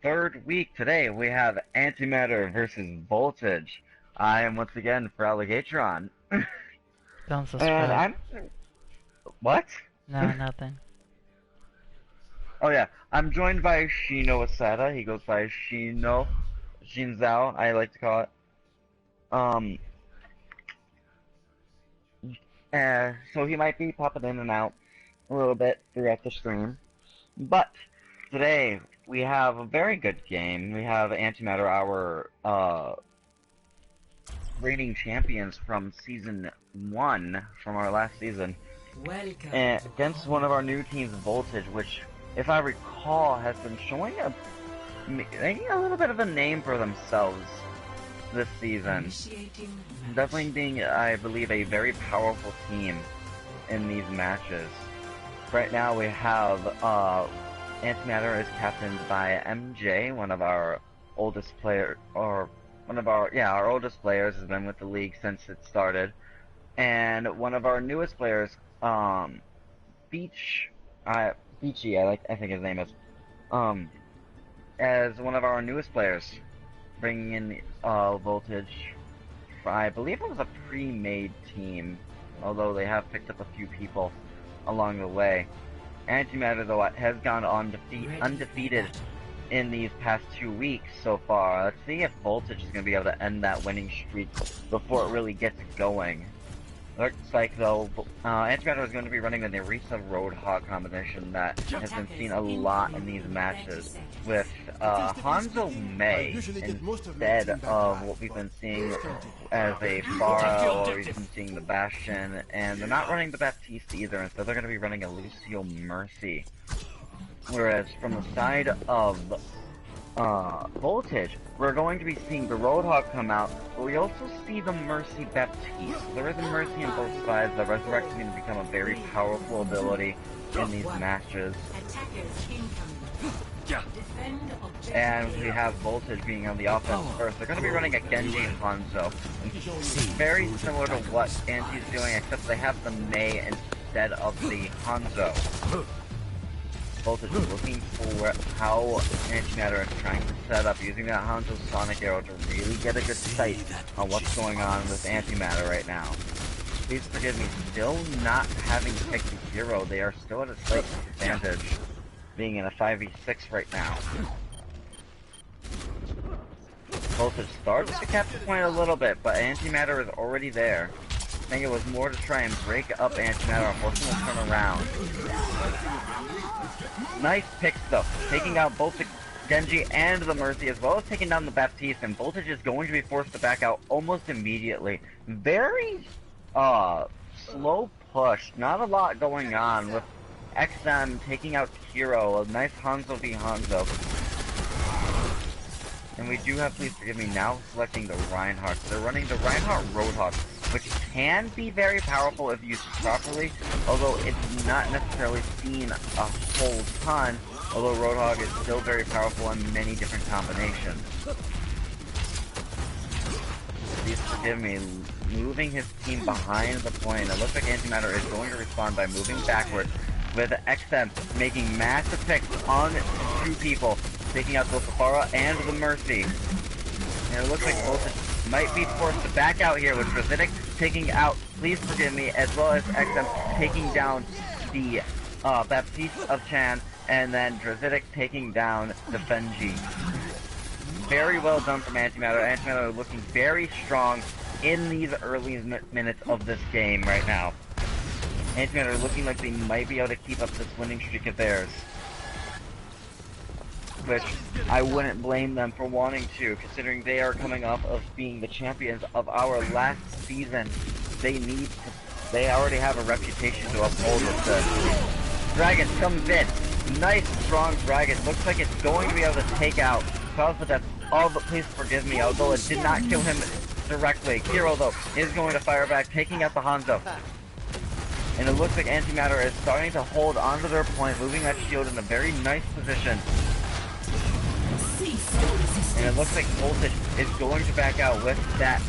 third week today. We have Antimatter versus Voltage. I am once again for Alligatron. Don't And subscribe. I'm... What? No, nothing. Oh yeah, I'm joined by Shino Asada. He goes by Shinzao, I like to call it. Um, so he might be popping in and out a little bit throughout the stream. But today we have a very good game. We have Antimatter, our reigning champions from season 1 from our last season, and against one of our new teams, Voltage, which, if I recall, has been showing making a little bit of a name for themselves this season. Definitely being, I believe, a very powerful team in these matches. Right now we have Antimatter is captained by MJ, one of our oldest players, our oldest players, has been with the league since it started. And one of our newest players, Beachy, I think his name is, as one of our newest players, bringing in Voltage. I believe it was a pre-made team, although they have picked up a few people along the way. Antimatter, though, has gone undefeated in these past 2 weeks so far. Let's see if Voltage is going to be able to end that winning streak before it really gets going. Looks like, though, Antimatter is going to be running the Nerissa Roadhog combination that has been seen a lot in these matches, with Hanzo Mei instead of what we've been seeing as a Pharah, or we've been seeing the Bastion, and they're not running the Baptiste either. Instead they're going to be running a Lucio Mercy. Whereas from the side of Voltage, we're going to be seeing the Roadhog come out, but we also see the Mercy Baptiste. There is a Mercy on both sides. The Resurrect is going to become a very powerful ability in these matches. And we have Voltage being on the offense first. They're going to be running a Genji Hanzo. Very similar to what Anti's doing, except they have the Mei instead of the Hanzo. Voltage is looking for how Antimatter is trying to set up, using that Hanzo Sonic Arrow to really get a good sight on what's going on with Antimatter right now. Please forgive me, still not having picked a hero. They are still at a slight advantage, being in a 5v6 right now. Voltage starts to catch the point a little bit, but Antimatter is already there. I think it was more to try and break up Antimatter, forcing him to turn around. Nice picks though, taking out both the Genji and the Mercy, as well as taking down the Baptiste, and Voltage is going to be forced to back out almost immediately. Very slow push, not a lot going on, with XM taking out Hero, a nice Hanzo v Hanzo. And we do have, please forgive me, now selecting the Reinhardt. They're running the Reinhardt Roadhog, which can be very powerful if used properly, although it's not necessarily seen a whole ton, although Roadhog is still very powerful in many different combinations. Please forgive me, moving his team behind the point. It looks like Antimatter is going to respond by moving backwards, with XM making massive picks on 2 people, taking out both the Pharah and the Mercy. And it looks like Voltage might be forced to back out here, with Drazidic taking out, please forgive me, as well as XM taking down the Baptiste of Chan, and then Drazidic taking down the Fenji. Very well done from Antimatter. Antimatter looking very strong in these early minutes of this game right now. Antimatter looking like they might be able to keep up this winning streak of theirs, which I wouldn't blame them for wanting to, considering they are coming off of being the champions of our last season. They already have a reputation to uphold with this. Dragon comes in. Nice, strong Dragon. Looks like it's going to be able to take out, cause the death of, please forgive me, although it did not kill him directly. Hero, though, is going to fire back, taking out the Hanzo. And it looks like Antimatter is starting to hold onto their point, moving that shield in a very nice position. And it looks like Voltage is going to back out with that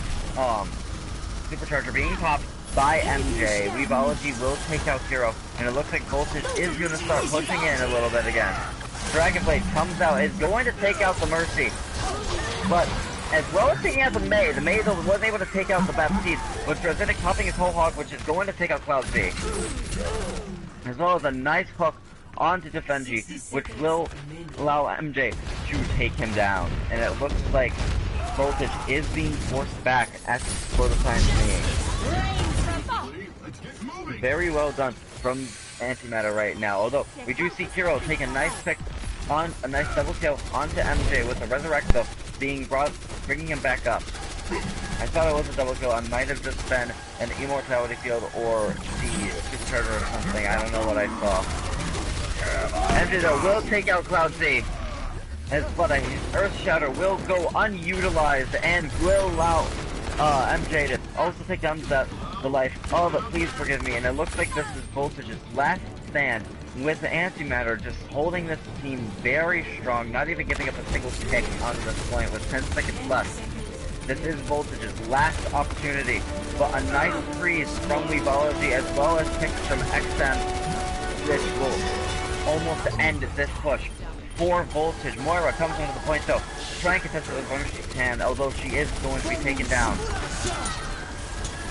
supercharger being popped by MJ. Weebology will take out Hero, and it looks like Voltage is going to start pushing in a little bit again. Dragon Blade comes out, is going to take out the Mercy. But as well as taking out the Mei was able to take out the Baptiste, with Drazidic popping his whole hog, which is going to take out Cloud Z. As well as a nice hook onto Defenji, which will allow MJ to take him down. And it looks like Voltage is being forced back for the time being. Very well done from Antimatter right now. Although we do see Kiro take a nice pick on a nice double kill onto MJ with the Resurrecto bringing him back up. I thought it was a double kill. I might have just been an Immortality Field or the Supercharger or something. I don't know what I saw. MJ though will take out Cloud Z. But a Earth Shatter will go unutilized and will allow MJ to also take down the life of Please Forgive Me. And it looks like this is Voltage's last stand, with Antimatter just holding this team very strong, not even giving up a single kick on this point with 10 seconds left. This is Voltage's last opportunity, but a nice freeze from Weebology as well as picks from XM, which will almost end this push for Voltage. Moira comes into the point though, to try and contest it as long as she can, although she is going to be taken down.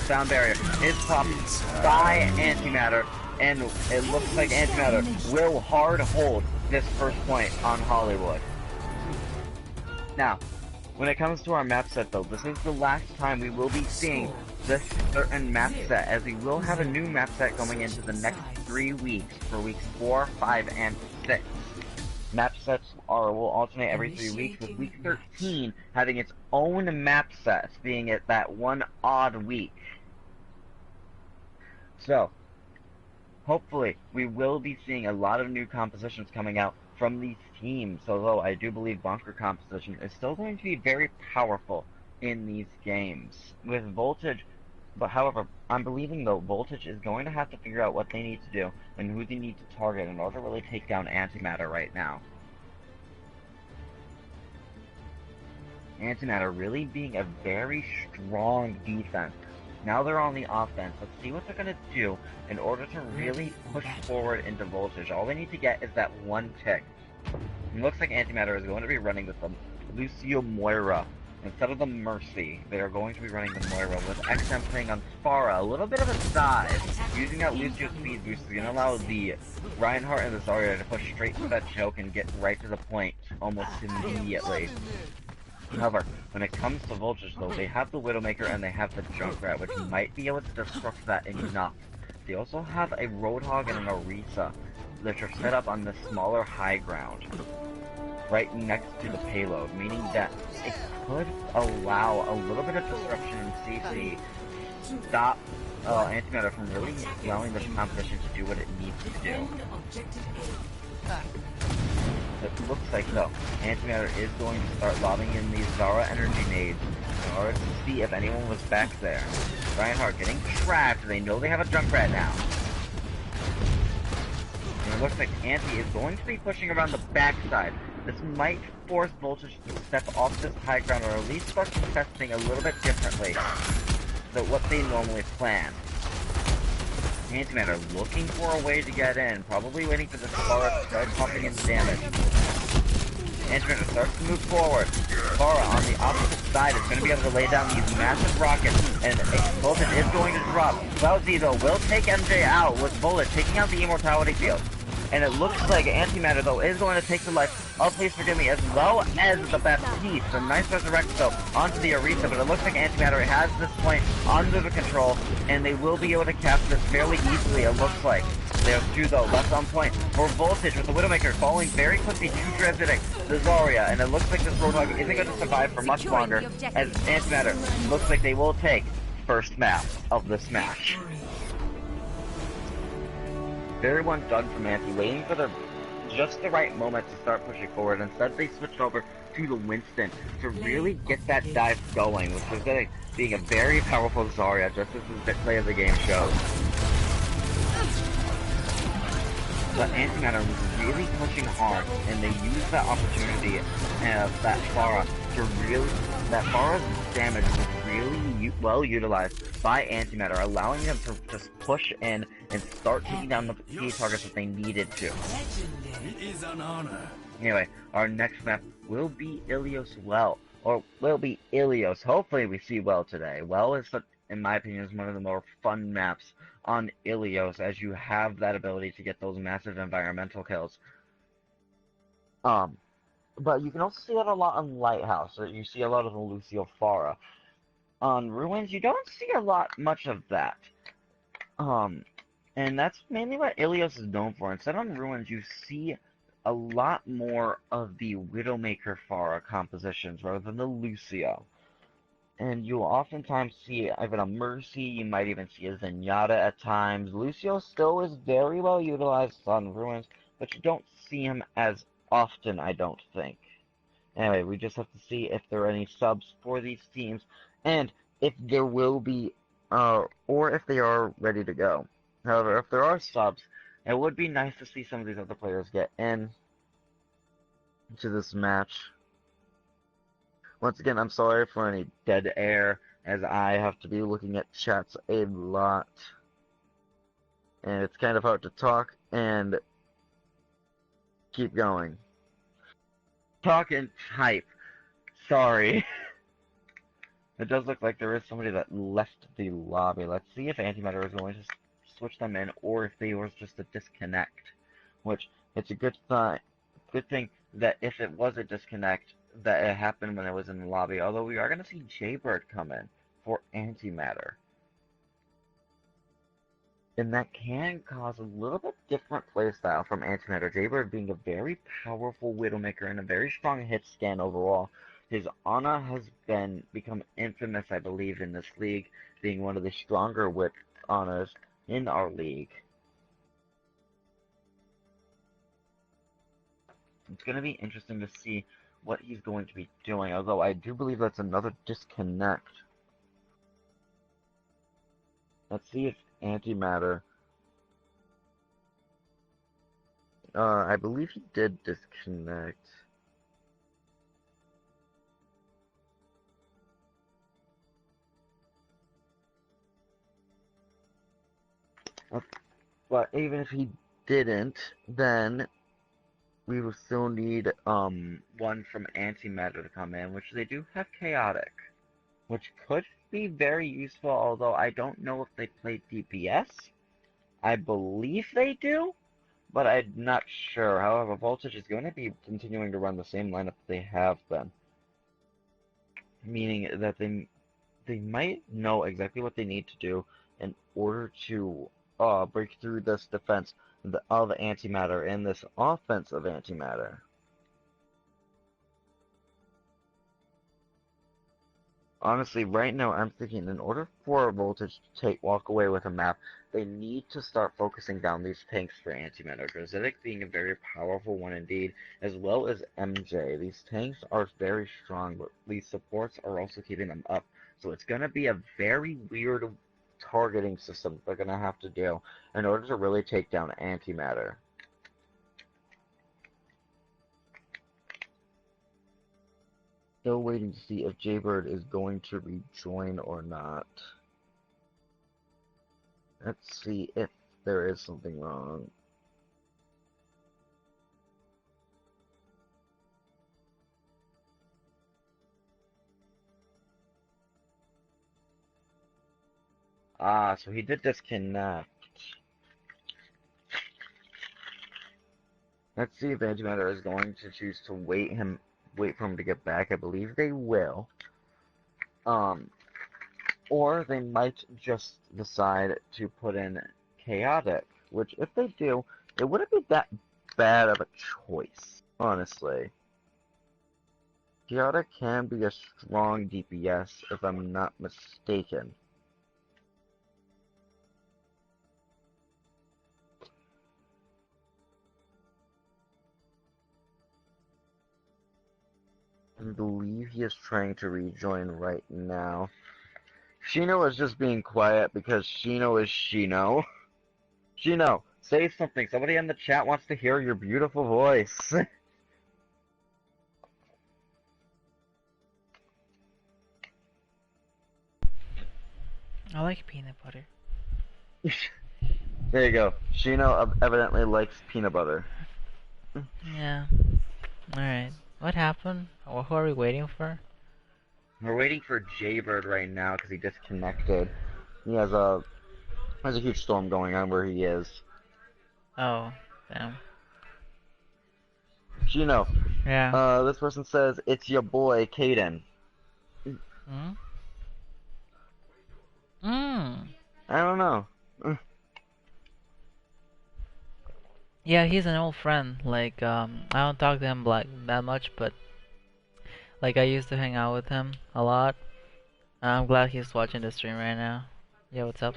Sound barrier is popped by Antimatter, and it looks like Antimatter will hard hold this first point on Hollywood. Now, when it comes to our map set though, this is the last time we will be seeing this certain map set, as we will have a new map set going into the next 3 weeks for weeks 4, 5, and 6. Map sets will alternate every 3 weeks, with week 13 having its own map set, being it that one odd week. So, hopefully, we will be seeing a lot of new compositions coming out from these teams, although I do believe bunker composition is still going to be very powerful in these games. With Voltage, but however, I'm believing though Voltage is going to have to figure out what they need to do and who they need to target in order to really take down Antimatter right now. Antimatter really being a very strong defense. Now they're on the offense. Let's see what they're going to do in order to really push forward into Voltage. All they need to get is that one tick. It looks like Antimatter is going to be running with the Lucio Moira instead of the Mercy. They are going to be running the Moira with XM playing on Pharah. A little bit of a dive. Using that Lucio speed boost is going to allow the Reinhardt and the Zarya to push straight to that choke and get right to the point almost immediately. However, when it comes to Voltage though, they have the Widowmaker and they have the Junkrat, which might be able to disrupt that enough. They also have a Roadhog and an Orisa, which are set up on the smaller high ground, right next to the payload, meaning that it could allow a little bit of disruption in CC, stop Antimatter from really allowing this competition to do what it needs to do. It looks like though, Antimatter is going to start lobbing in these Zara energy nades in order to see if anyone was back there. Reinhardt getting trapped, they know they have a Junkrat now. And it looks like Anti is going to be pushing around the backside. This might force Voltage to step off this high ground, or at least start contesting a little bit differently than what they normally plan. Antimatter looking for a way to get in, probably waiting for the Pharah to start pumping in the damage. Antimatter starts to move forward. Pharah on the opposite side is going to be able to lay down these massive rockets, and Voltage is going to drop. Cloud Z though will take MJ out with Bullet taking out the Immortality Field. And it looks like Antimatter though is going to take the life of Please Forgive Me, as well as the Baptiste. A nice resurrect though onto the Orisa, but it looks like Antimatter has this point under the control, and they will be able to capture this fairly easily, it looks like. There's two though left on point for Voltage, with the Widowmaker falling very quickly to Drazidic, the Zarya, and it looks like this Roadhog isn't going to survive for much longer, as Antimatter looks like they will take first map of this match. Very well done from Anti, waiting for just the right moment to start pushing forward. Instead, they switched over to the Winston to really get that dive going, which was being a very powerful Zarya, just as the play of the game shows. But Antimatter was really pushing hard, and they used that opportunity of that Pharah to really... That Pharah's damage was really well utilized by Antimatter, allowing them to just push in and start taking down the key targets that they needed to. It is an honor. Anyway, our next map will be Ilios Well, or will be Ilios. Hopefully we see Well today. Well is, in my opinion, is one of the more fun maps on Ilios, as you have that ability to get those massive environmental kills. But you can also see that a lot on Lighthouse. You see a lot of the Lucio Fara. On Ruins, you don't see a lot much of that. And that's mainly what Ilios is known for. Instead on Ruins, you see a lot more of the Widowmaker Fara compositions rather than the Lucio. And you'll oftentimes see even a Mercy, you might even see a Zenyatta at times. Lucio still is very well utilized on Ruins, but you don't see him as often, I don't think. Anyway, we just have to see if there are any subs for these teams, and if there will be, or if they are ready to go. However, if there are subs, it would be nice to see some of these other players get in to this match. Once again, I'm sorry for any dead air, as I have to be looking at chats a lot. And it's kind of hard to talk and keep going. Talk and type. Sorry. It does look like there is somebody that left the lobby. Let's see if Antimatter is going to switch them in, or if they was just a disconnect. Which, it's a good thing that if it was a disconnect, that it happened when I was in the lobby. Although we are going to see Jaybird come in for Antimatter. And that can cause a little bit different playstyle from Antimatter. Jaybird being a very powerful Widowmaker and a very strong hit scan overall. His Ana has become infamous, I believe, in this league, being one of the stronger with Anas in our league. It's going to be interesting to see what he's going to be doing, although I do believe that's another disconnect. Let's see if Antimatter... I believe he did disconnect. But even if he didn't, then we will still need one from Antimatter to come in, which they do have Chaotic, which could be very useful, although I don't know if they play DPS. I believe they do, but I'm not sure. However, Voltage is going to be continuing to run the same lineup they have been, meaning that they might know exactly what they need to do in order to break through this defense of Antimatter and this offense of Antimatter. Honestly, right now I'm thinking in order for Voltage to walk away with a map, they need to start focusing down these tanks for Antimatter. Grozedic being a very powerful one indeed, as well as MJ. These tanks are very strong, but these supports are also keeping them up. So it's going to be a very weird targeting system they're going to have to do in order to really take down Antimatter. Still waiting to see if Jaybird is going to rejoin or not. Let's see if there is something wrong. Ah, so he did disconnect. Let's see if Antimatter is going to choose to wait for him to get back. I believe they will. Or they might just decide to put in Chaotic, which if they do, it wouldn't be that bad of a choice, honestly. Chaotic can be a strong DPS, if I'm not mistaken. I believe he is trying to rejoin right now. Shino is just being quiet because Shino is Shino. Shino, say something. Somebody in the chat wants to hear your beautiful voice. I like peanut butter. There you go. Shino evidently likes peanut butter. Yeah. Alright. What happened? Or who are we waiting for? We're waiting for Jaybird right now because he disconnected. He has a there's a huge storm going on where he is. Oh, damn. Gino, Yeah. this person says it's your boy Caden. Hmm? Hmm. I don't know. Yeah, he's an old friend. Like, I don't talk to him like that much, but like I used to hang out with him a lot. I'm glad he's watching the stream right now. Yeah, what's up?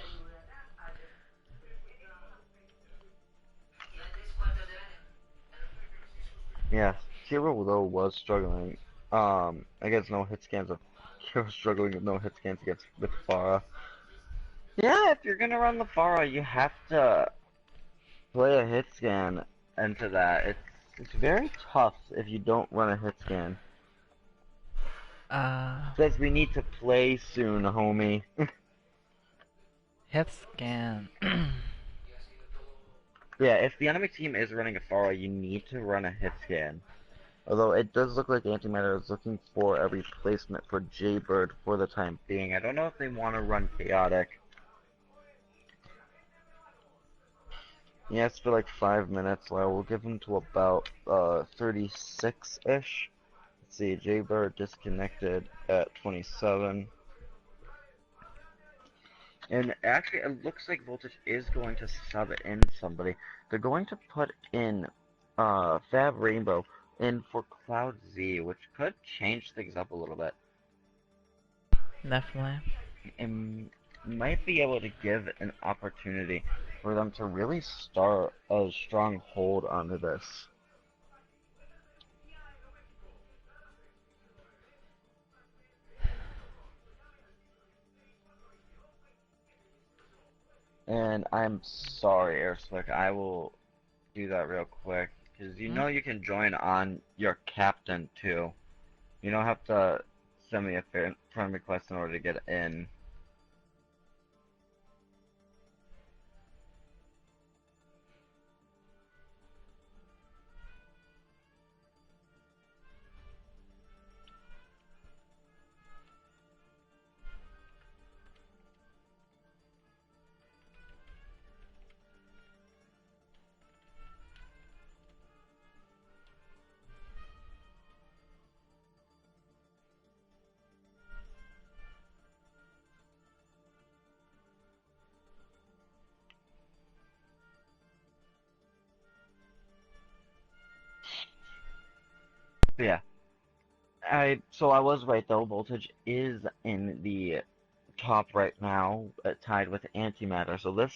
Yeah, Kiro though was struggling. Against no hit scans of Kiro struggling with no hit scans against with Pharah. Yeah, if you're gonna run the Pharah, you have to play a hit scan into that. It's very tough if you don't run a hit scan. Says we need to play soon, homie. Hit scan. Yeah, if the enemy team is running a Pharah, you need to run a hit scan. Although it does look like Antimatter is looking for a replacement for Jaybird for the time being. I don't know if they want to run Chaotic. He asked for like 5 minutes, so we'll give him to about 36-ish. Let's see, Jaybird disconnected at 27. And actually, it looks like Voltage is going to sub in somebody. They're going to put in Fab Rainbow in for Cloud Z, which could change things up a little bit. Definitely. And might be able to give an opportunity for them to really start a strong hold onto this. And I'm sorry, Airslick, I will do that real quick, because you know you can join on your captain too. You don't have to send me a friend request in order to get in. Yeah. So I was right though, Voltage is in the top right now, tied with Antimatter. So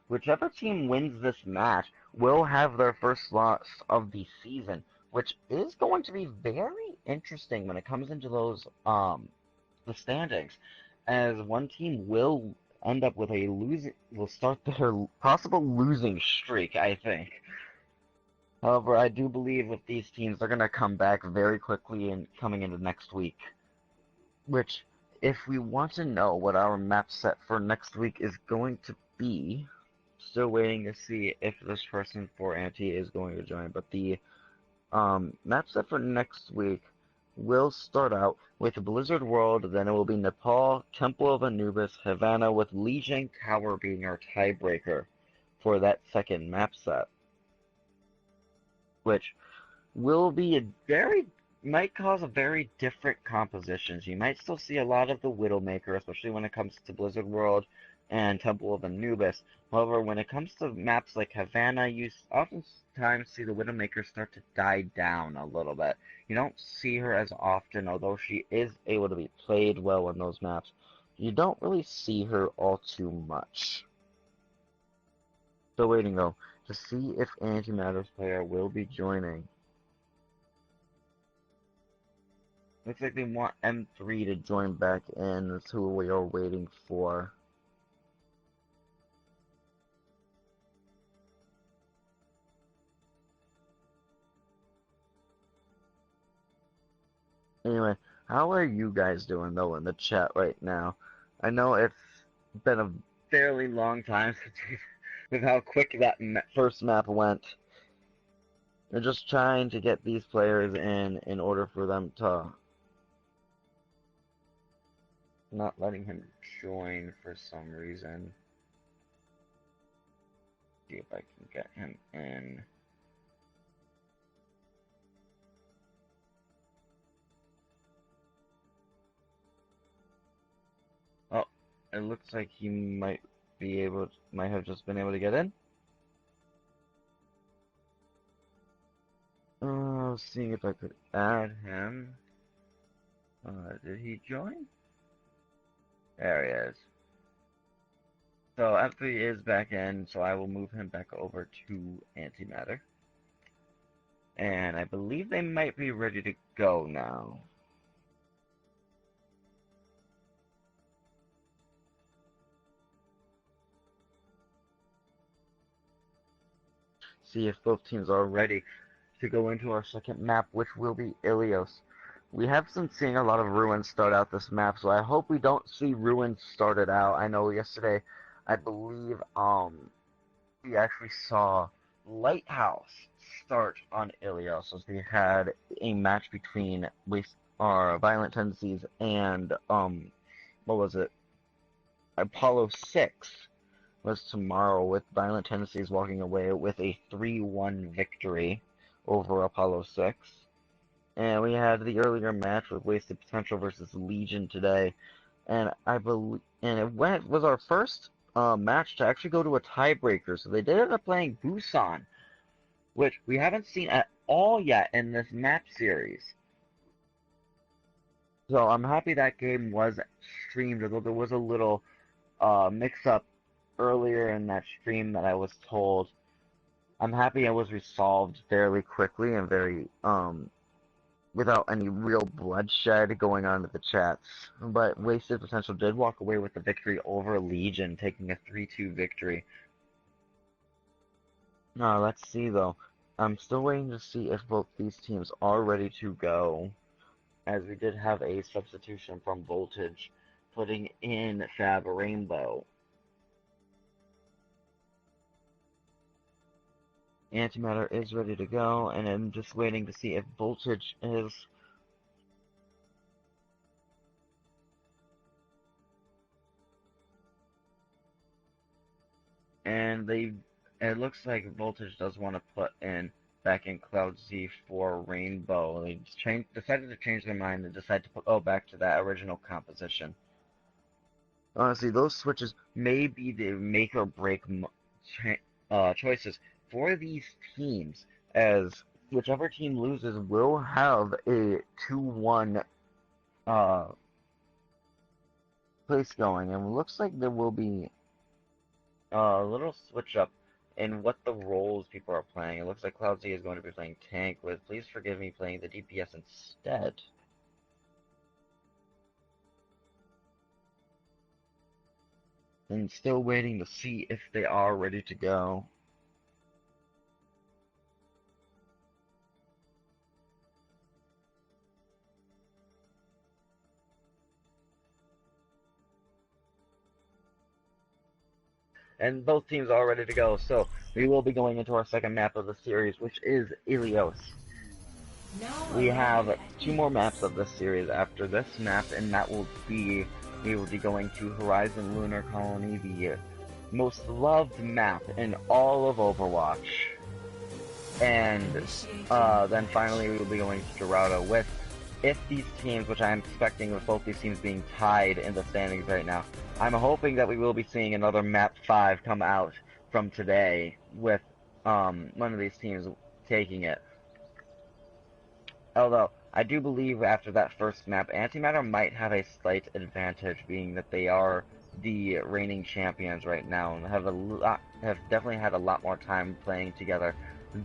whichever team wins this match will have their first loss of the season, which is going to be very interesting when it comes into those the standings, as one team will end up with will start their possible losing streak, I think. However, I do believe with these teams, they're going to come back very quickly and coming into next week. Which, if we want to know what our map set for next week is going to be, still waiting to see if this person for Anti is going to join. But the map set for next week will start out with Blizzard World, then it will be Nepal, Temple of Anubis, Havana, with Legion Tower being our tiebreaker for that second map set. Which will be might cause a very different compositions. You might still see a lot of the Widowmaker, especially when it comes to Blizzard World and Temple of Anubis. However, when it comes to maps like Havana, you oftentimes see the Widowmaker start to die down a little bit. You don't see her as often, although she is able to be played well on those maps. You don't really see her all too much. Still waiting though to see if Antimatter's player will be joining. Looks like they want M3 to join back in. That's who we are waiting for. Anyway, how are you guys doing though in the chat right now? I know it's been a fairly long time with how quick that first map went. They're just trying to get these players in order for them to not letting him join for some reason. See if I can get him in. Oh, it looks like he might have just been able to get in. Seeing if I could add him. Did he join? There he is. So F3 is back in, so I will move him back over to Antimatter. And I believe they might be ready to go now. See if both teams are ready to go into our second map, which will be Ilios. We have been seeing a lot of ruins start out this map, so I hope we don't see ruins started out. I know yesterday, I believe, we actually saw Lighthouse start on Ilios, as they had a match between Violent Tendencies and, what was it? Apollo 6 was tomorrow, with Violent Tendencies walking away with a 3-1 victory over Apollo 6. And we had the earlier match with Wasted Potential versus Legion today. And it was our first match to actually go to a tiebreaker. So they did end up playing Busan, which we haven't seen at all yet in this map series. So I'm happy that game was streamed, although there was a little mix-up earlier in that stream that I was told. I'm happy it was resolved fairly quickly and very, without any real bloodshed going on in the chats. But Wasted Potential did walk away with the victory over Legion, taking a 3-2 victory. Now, let's see though. I'm still waiting to see if both these teams are ready to go, as we did have a substitution from Voltage, putting in Fab Rainbow. Antimatter is ready to go, and I'm just waiting to see if Voltage is. And it looks like Voltage does want to put back in Cloud Z for Rainbow. They decided to change their mind and decided to go back to that original composition. Honestly, those switches may be the make or break choices for these teams, as whichever team loses will have a 2-1 place going, and it looks like there will be a little switch up in what the roles people are playing. It looks like Cloud Z is going to be playing tank, with Please Forgive Me playing the DPS instead. And still waiting to see if they are ready to go. And both teams are ready to go, so we will be going into our second map of the series, which is Ilios. We have 2 more maps of this series after this map, and that will be, we will be going to Horizon Lunar Colony, the most loved map in all of Overwatch. And then finally we will be going to Dorado, with, if these teams, which I'm expecting with both these teams being tied in the standings right now, I'm hoping that we will be seeing another map 5 come out from today, with one of these teams taking it. Although, I do believe after that first map, Antimatter might have a slight advantage, being that they are the reigning champions right now, and have definitely had a lot more time playing together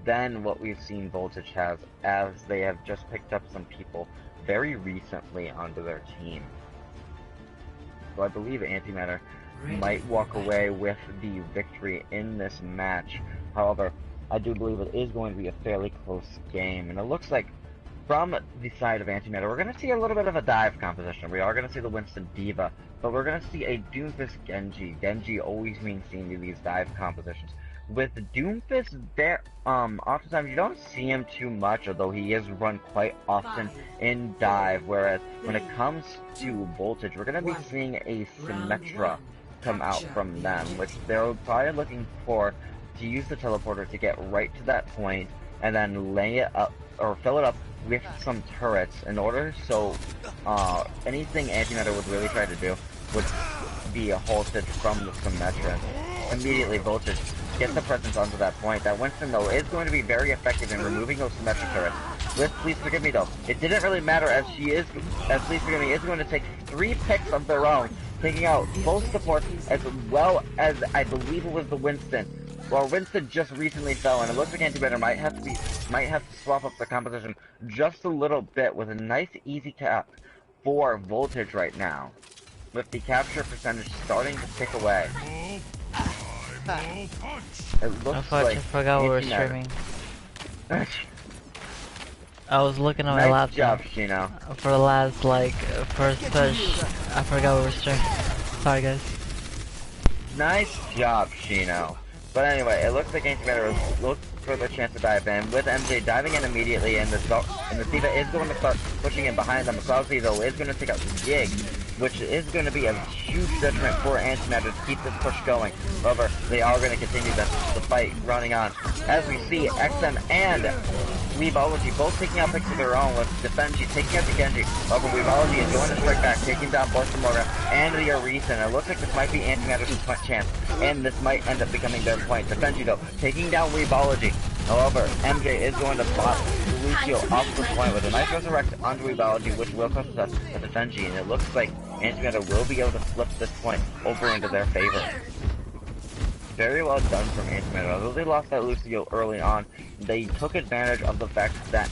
than what we've seen Voltage has, as they have just picked up some people very recently onto their team. So I believe Antimatter might walk away with the victory in this match. However, I do believe it is going to be a fairly close game, and it looks like from the side of Antimatter, we're going to see a little bit of a dive composition. We are going to see the Winston Diva, but we're going to see a Doomfist Genji. Genji always being seen in these dive compositions. with Doomfist, there, oftentimes you don't see him too much, although he is run quite often in dive, whereas when it comes to Voltage, we're going to be seeing a Symmetra come out from them, which they're probably looking for to use the teleporter to get right to that point, and then lay it up, or fill it up with some turrets in order so, anything Antimatter would really try to do would be a halted from the Symmetra. Immediately, Voltage gets the presence onto that point. That Winston, though, is going to be very effective in removing those Symmetra turrets. With Please Forgive Me, though, it didn't really matter as Please Forgive Me is going to take 3 picks of their own, taking out both supports as well as, I believe it was the Winston. Well, Winston just recently fell, and it looks like Antimatter might have to swap up the composition just a little bit with a nice easy cap for Voltage right now, with the capture percentage starting to tick away. It looks like I forgot we were streaming. I was looking at my laptop. Nice job, Shino. For the last, like, first push, I forgot we were streaming. Sorry, guys. Nice job, Shino. But anyway, it looks like Antimatter looks for the chance to dive in, with MJ diving in immediately, and the Siva is going to start pushing in behind them. Cloudzy, though, is going to take out the Jig, which is going to be a huge detriment for Antimatter to keep this push going. However, they are going to continue the fight running on. As we see, XM and Weebology both taking out picks of their own, with Defenji taking out the Genji. However, Weebology is going to strike back, taking down both the Morgan and the Arisa, and it looks like this might be Antimatter's chance, and this might end up becoming their point. Defenji, though, taking down Weebology. However, MJ is going to spot Lucio off the point with a nice resurrect onto Weebology, which will cost us the Defenji, and it looks like Antimatter will be able to flip this point over into their favor. Very well done from Antimatter. Although they lost that Lucio early on, they took advantage of the fact that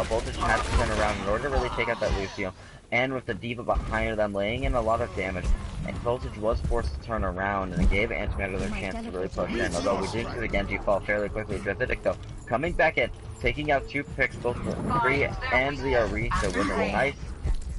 Voltage had to turn around in order to really take out that Lucio, and with the D.Va behind them laying in a lot of damage, and Voltage was forced to turn around, and it gave Antimatter their chance to really push in, although we did see the Genji fall fairly quickly. Driftidic, though, coming back in, taking out 2 picks, both the 3 and the Arisa, with a nice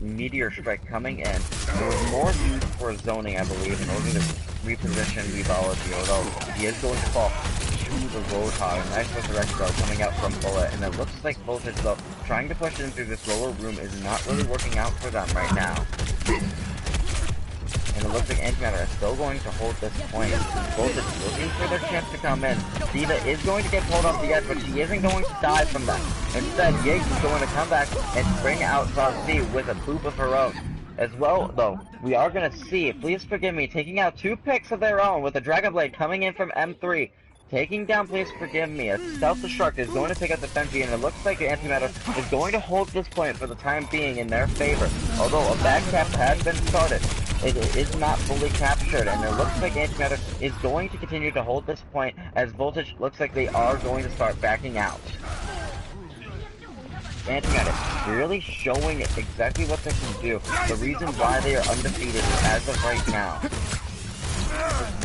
meteor strike coming in. There was more used for zoning, I believe, in order to reposition Weebology, although he is going to fall to the Roadhog. Nice resurrection, though, coming out from Bullet, and it looks like Voltage, though, trying to push into this lower room is not really working out for them right now. And it looks like Antimatter is still going to hold this point. Voltage looking for their chance to come in. D.Va is going to get pulled off the edge, but she isn't going to die from that. Instead, Yates is going to come back and bring out Saucy with a boop of her own. As well, though, we are going to see, Please Forgive Me, taking out 2 picks of their own, with a Dragon Blade coming in from M3. Taking down Please Forgive Me, a self-destruct is going to take out the Fenji, and it looks like Antimatter is going to hold this point for the time being in their favor. Although a back cap has been started, it is not fully captured, and it looks like Antimatter is going to continue to hold this point, as Voltage looks like they are going to start backing out. Antimatter really showing exactly what they can do. The reason why they are undefeated as of right now.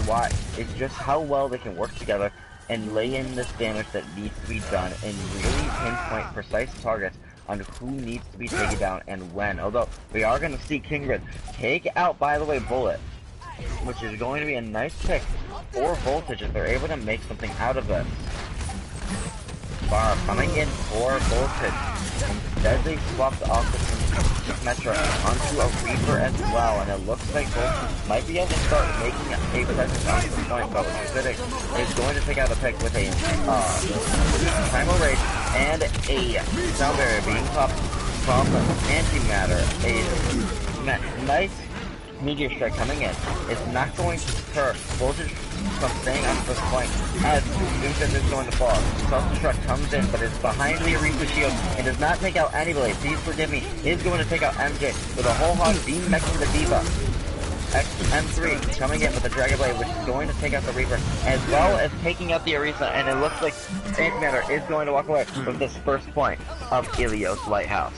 Why? It's just how well they can work together and lay in this damage that needs to be done and really pinpoint precise targets on who needs to be taken down and when. Although, we are going to see Kingred take out, by the way, Bullet, which is going to be a nice pick for Voltage if they're able to make something out of this. Bar coming in for Voltage. Instead, they swapped off the Metro onto a Reaper as well, and it looks like Voltage might be able to start making a presence on the point, but Acidic is going to take out a pick with a Primal Rage and a Sound Barrier being popped from Antimatter. A nice Meteor Strike coming in. It's not going to deter Voltage from staying on this point, as Doomfist is going to fall. Self-destruct comes in, but is behind the Arisa shield and does not take out anybody. Please Forgive Me is going to take out MJ with a whole hog beam-meching the D.Va. M3 coming in with the Dragon Blade, which is going to take out the Reaper, as well as taking out the Arisa, and it looks like Antimatter is going to walk away with this first point of Ilios Lighthouse.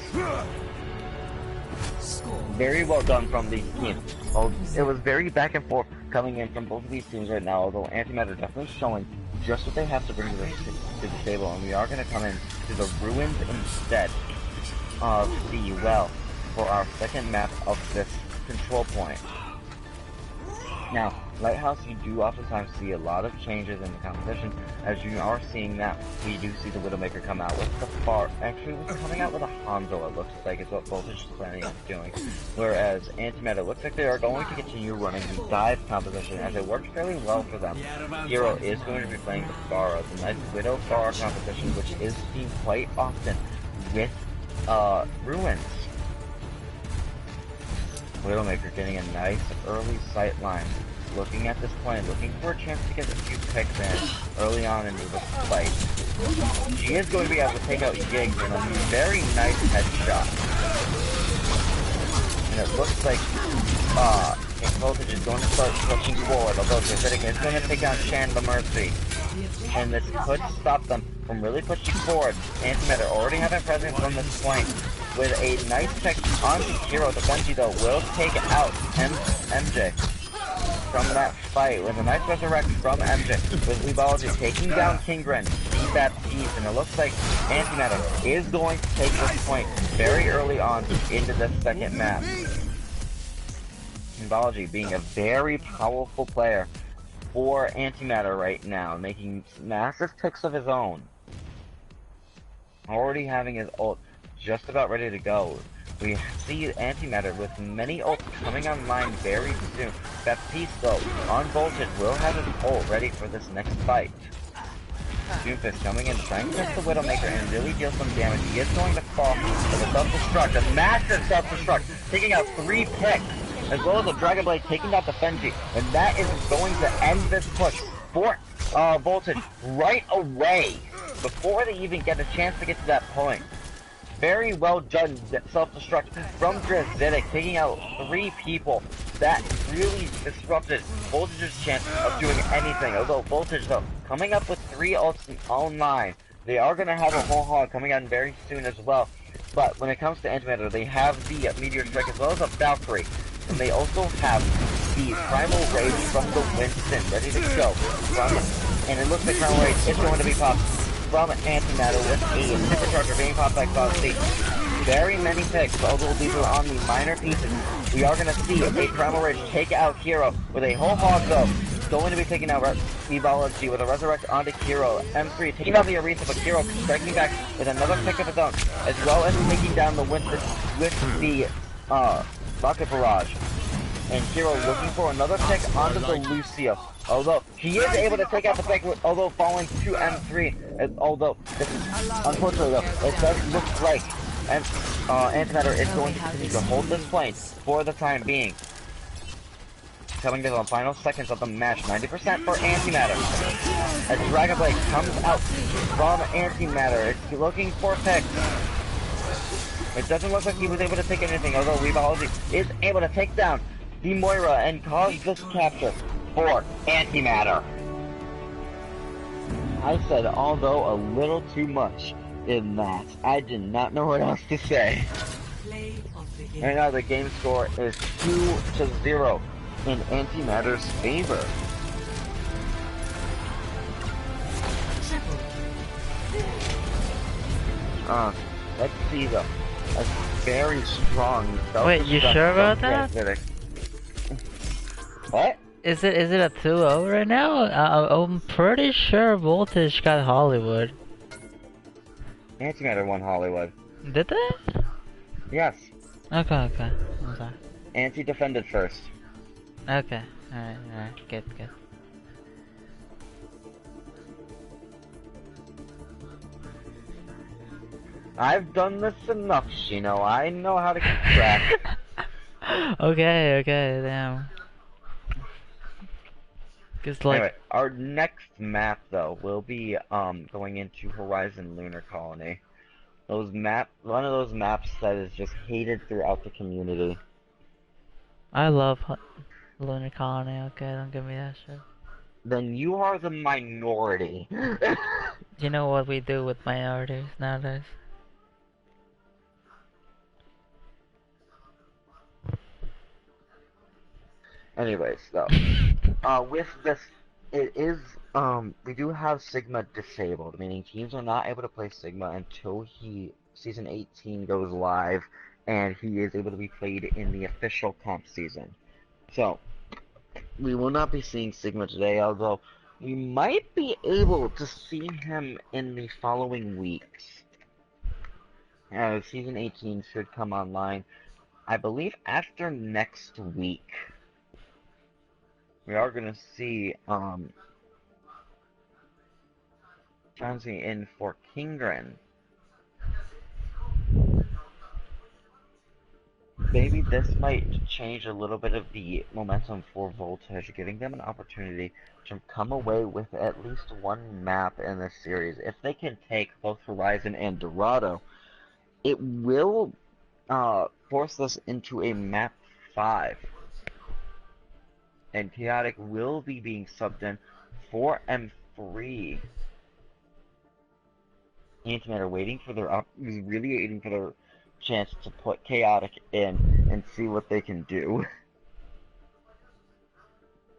Very well done from these teams. Oh, it was very back and forth coming in from both of these teams right now, although Antimatter definitely showing just what they have to bring to the table, and we are going to come in to the Ruins instead of the Well for our second map of this control point. Now, Lighthouse, you do oftentimes see a lot of changes in the competition. As you are seeing that, we do see the Widowmaker come out with the far. Actually, we're coming out with a Hanzo, it looks like, is what Voltage is planning on doing. Whereas Antimatter looks like they are going to continue running the dive composition, as it worked fairly well for them. Hero is going to be playing the Pharah, the nice Widow Pharah composition, which is seen quite often with Ruins. Widowmaker getting a nice early sight line, looking at this point, looking for a chance to get a few picks in early on into the fight. She is going to be able to take out Giggs in a very nice headshot. And it looks like Voltage is going to start pushing forward, although Drasitic is going to take out Shan the Mercy. And this could stop them from really pushing forward. Antimatter already having presence from this point. With a nice pick on Hero, the Benji though will take out MJ from that fight with a nice resurrect from MJ. With Weebology taking down Kingren, beat that piece, and it looks like Antimatter is going to take this point very early on into the second map. Weebology being a very powerful player for Antimatter right now, making massive picks of his own. Already having his ult just about ready to go. We see Antimatter with many ults coming online very soon. Baptiste though, on Voltage, will have his ult ready for this next fight. Doomfist coming in, trying to test the Widowmaker and really deal some damage. He is going to fall with a self-destruct, a massive self-destruct, taking out 3 picks, as well as a Dragon Blade taking out the Fenji. And that is going to end this push for Voltage right away, before they even get a chance to get to that point. Very well done self-destruct from Drasitic, taking out 3 people. That really disrupted Voltage's chance of doing anything. Although Voltage, though, coming up with 3 ults online. They are going to have a whole hog coming out very soon as well. But when it comes to Antimatter, they have the Meteor Strike as well as a Valkyrie. And they also have the Primal Rage from the Winston ready to go. And it looks like Primal Rage is going to be popped from Antimatter with a Supercharger being popped by Cloud-C. Very many picks, although these are on the minor pieces. We are going to see a Primal Rage take out Hero with a whole hog though. Going to be taking out Evology with a Resurrect onto Hero. M3 taking out the Arisa, but Hero striking back with another pick of his own, as well as taking down the Winston with the Rocket Barrage. And Hero looking for another pick onto the Lucio. Although he is able to take out the pick, although falling to M3. Although, unfortunately though, it does look like Antimatter is going to continue to hold this point for the time being. Coming to the final seconds of the match, 90% for Antimatter. As Dragon Blade comes out from Antimatter, it's looking for picks. It doesn't look like he was able to take anything, although Weebology is able to take down the Moira and cause this capture for Antimatter. I said, although a little too much in that, I did not know what else to say. Right now the game score is 2-0 in Antimatter's favor. Let's see though. A very strong. Wait, you sure about that? What? Is it a 2-0 right now? I'm pretty sure Voltage got Hollywood. Antimatter won Hollywood. Did they? Yes. Okay. I'm sorry. Anti defended first. Okay. Alright. Good. I've done this enough, Shino. I know how to keep track. Okay, damn. Cause like... Anyway, our next map though will be going into Horizon Lunar Colony. One of those maps that is just hated throughout the community. I love Lunar Colony, okay, don't give me that shit. Then you are the minority. You know what we do with minorities nowadays? Anyways, though, with this, it is, we do have Sigma disabled, meaning teams are not able to play Sigma until Season 18 goes live, and he is able to be played in the official comp season. So, we will not be seeing Sigma today, although we might be able to see him in the following weeks. Season 18 should come online, I believe, after next week. We are going to see Jonesy in for Kingren. Maybe this might change a little bit of the momentum for Voltage, giving them an opportunity to come away with at least one map in this series. If they can take both Horizon and Dorado, it will force us into a map 5. And Chaotic will be being subbed in for M3. Antimatter waiting for their really waiting for their chance to put Chaotic in and see what they can do.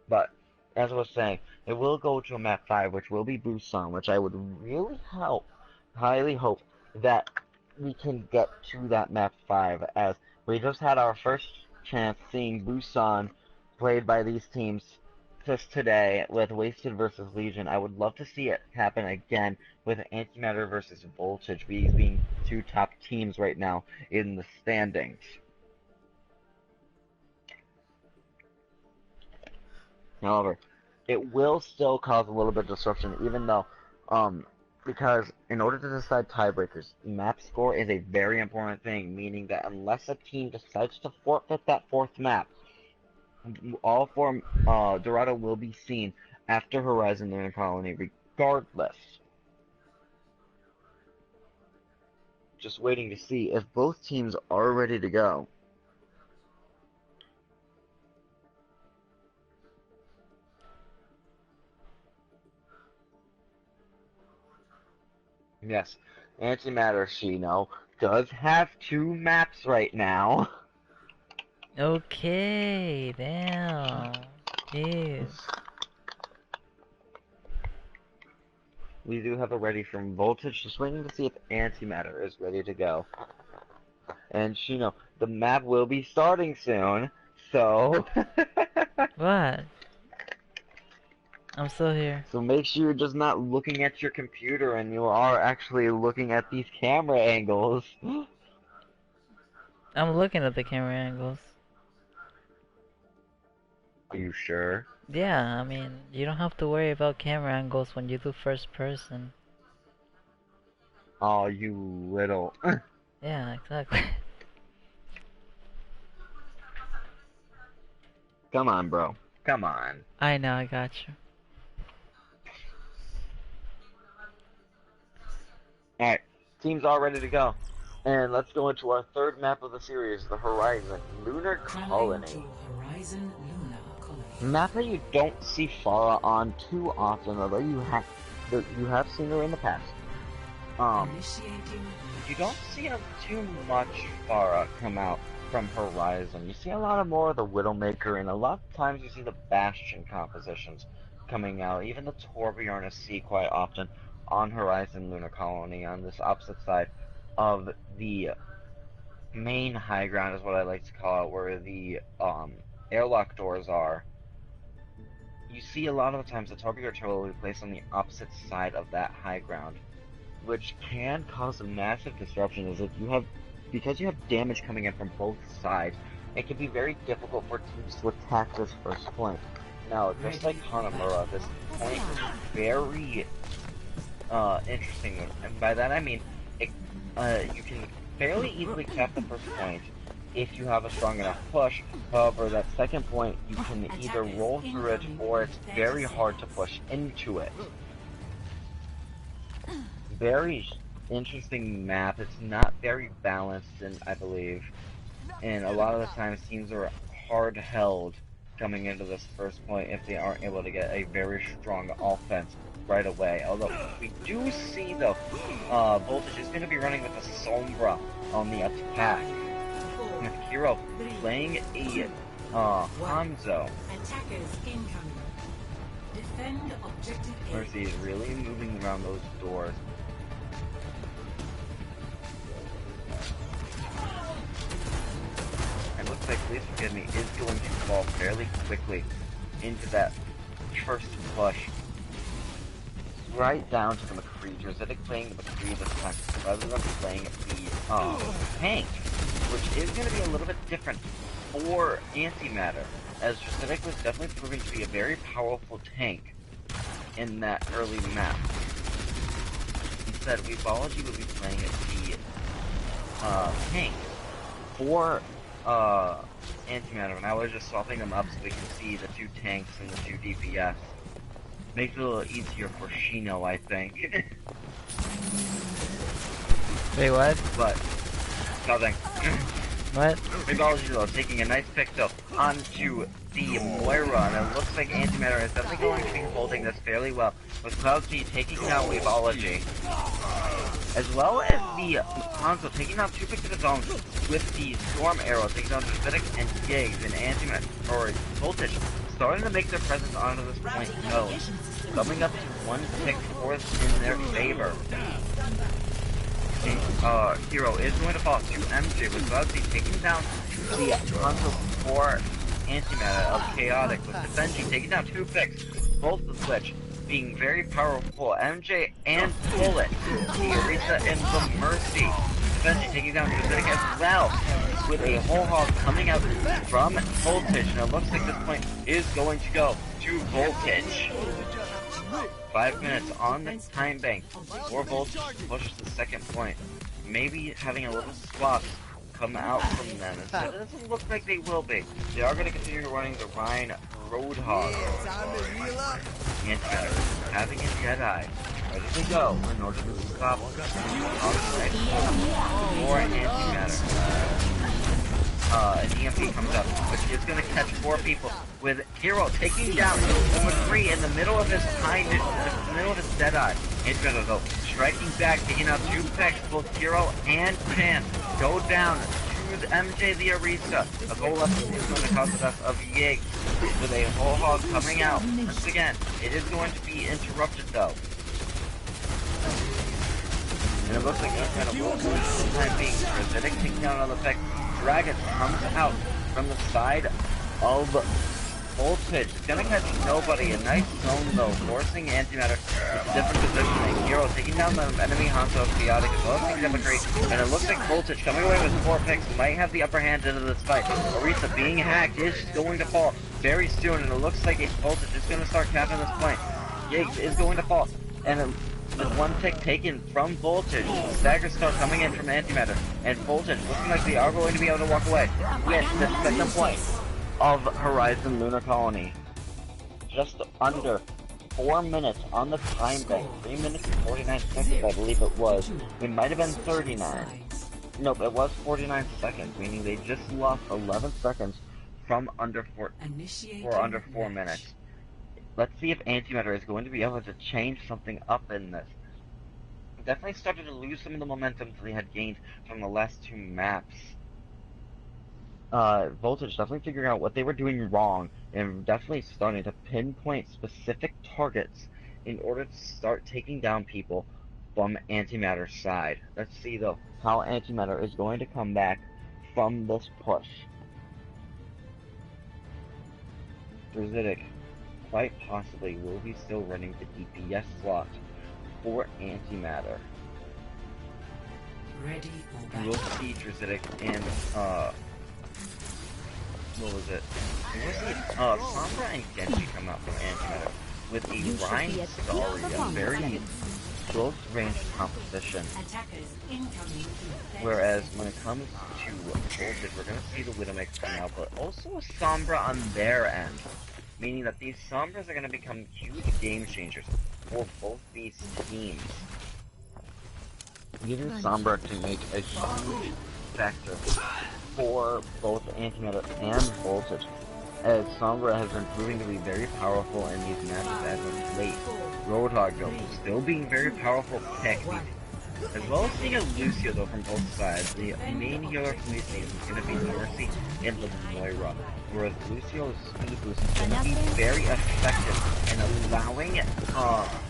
But as I was saying, it will go to a map 5, which will be Busan, which I would really highly hope that we can get to that map 5, as we just had our first chance seeing Busan played by these teams just today with Wasted versus Legion. I would love to see it happen again with Antimatter versus Voltage, these being two top teams right now in the standings. However, it will still cause a little bit of disruption, even though, because in order to decide tiebreakers, map score is a very important thing, meaning that unless a team decides to forfeit that 4th map, all 4 Dorado will be seen after Horizon Lunar Colony regardless. Just waiting to see if both teams are ready to go. Yes, Antimatter Shino does have 2 maps right now. Okay, damn. Jeez. We do have a ready from Voltage, just waiting to see if Antimatter is ready to go. And Shino, the map will be starting soon, so... What? I'm still here. So make sure you're just not looking at your computer and you are actually looking at these camera angles. I'm looking at the camera angles. Are you sure? Yeah, I mean, you don't have to worry about camera angles when you do first person. Oh, you little... Yeah, exactly. Come on, bro. Come on. I know, I got you. Alright, teams all ready to go. And let's go into our 3rd map of the series, the Horizon Lunar Colony. Horizon Lunar Colony. Map that you don't see Farah on too often, although you have seen her in the past. You don't see too much Farah come out from Horizon. You see a lot more of the Widowmaker, and a lot of times you see the Bastion compositions coming out. Even the Torbjorn is seen quite often on Horizon Lunar Colony, on this opposite side of the main high ground is what I like to call it, where the airlock doors are. You see a lot of the times the Torbjorn will be placed on the opposite side of that high ground, which can cause a massive disruption, as if because you have damage coming in from both sides, it can be very difficult for teams to attack this first point. Now, just like Hanamura, this point is very interesting, and by that I mean you can fairly easily cap the first point if you have a strong enough push. However, that second point, you can either roll through it or it's very hard to push into it. Very interesting map. It's not very balanced, and I believe, and a lot of the times teams are hard held coming into this first point if they aren't able to get a very strong offense right away. Although we do see though, Voltage is going to be running with a Sombra on the attack, with Kiro playing a Hanzo. Attackers incoming. Defend objective A. Mercy is really moving around those doors. And looks like Please Forgive Me is going to fall fairly quickly into that first push. Right down to the McCree. Drasitic playing the McCree this time, rather than playing the tank, which is going to be a little bit different for Antimatter, as Drasitic was definitely proving to be a very powerful tank in that early map. Instead, Weebology will be playing the tank for Antimatter, and I was just swapping them up so we can see the 2 tanks and the 2 DPS. Makes it a little easier for Shino, I think. Wait, what? But, nothing. What? Weebology though, taking a nice pick though onto the Moira, and it looks like Antimatter is definitely going to be holding this fairly well, with Cloud-T taking down Weebology, as well as the Hanzo taking down 2 picks of his own with the Storm Arrow, taking down Drasitic and Giggs, and Antimatter, or Voltage, starting to make their presence onto this point known, coming up to 1 pick fourth in their favor. Hero is going to fall to MJ, with Cloud-T taking down the Hanzo for Antimatter of Chaotic, with Defenji taking down 2 picks, both the Switch being very powerful. MJ and Bullet, the Orisa and the Mercy. Defenji taking down Drasitic as well, with a whole hog coming out from Voltage, and it looks like this point is going to go to Voltage. 5 minutes on the time bank before Voltage pushes the second point. Maybe having a little swap come out from them. It doesn't look like they will be. They are going to continue running the Rhine Roadhog. Antimatter having a Jedi ready to go in order to stop on the right for Antimatter. An EMP comes up, which is going to catch 4 people, with Hero taking down number 3 in the middle of his Deadeye. Antimatter though striking back, taking out 2 picks, both Hero and Pan go down to the MJ the Orisa. A goal left is going to cause the death of Yig, with a whole hog coming out. Once again, it is going to be interrupted though. And it looks like Antimatter will lose for the time being. Drasitic taking down another pick. Dragon comes out from the side of Voltage. It's gonna catch nobody. A nice zone though, forcing Antimatter to different positioning. Hero taking down the enemy Hanzo of Chaotic as well as taking down McCree. And it looks like Voltage coming away with 4 picks might have the upper hand into this fight. Orisa being hacked is going to fall very soon, and it looks like Voltage is gonna start capping this point. Giggs is going to fall, and with 1 tick taken from Voltage, staggers start coming in from Antimatter, and Voltage looking like they are going to be able to walk away with the second point of Horizon Lunar Colony. Just under 4 minutes on the time bank, 3 minutes and 49 seconds I believe it was. It might have been 39. Nope, it was 49 seconds, meaning they just lost 11 seconds from under 4 minutes. Let's see if Antimatter is going to be able to change something up in this. Definitely started to lose some of the momentum that they had gained from the last 2 maps. Voltage definitely figuring out what they were doing wrong, and definitely starting to pinpoint specific targets in order to start taking down people from Antimatter's side. Let's see though how Antimatter is going to come back from this push. Drasitic quite possibly will be still running the DPS slot for Antimatter. Ready for battle. We'll see Drasitic and what was it? We'll see Sombra and Genji come out from Antimatter with a Rhine Story, a very close range competition. Whereas when it comes to Voltage, we're gonna see the Widowmaker come out, but also a Sombra on their end. Meaning that these Sombras are going to become huge game changers for both these teams. Using Sombra to make a huge factor for both Antimatter and Voltage, as Sombra has been proving to be very powerful in these matches as of late. Roadhog though, still being very powerful pick, as well as seeing a Lucio though from both sides. The main healer from these teams is going to be Mercy and the Moira, whereas Lucio's speed boost is going to be very effective in allowing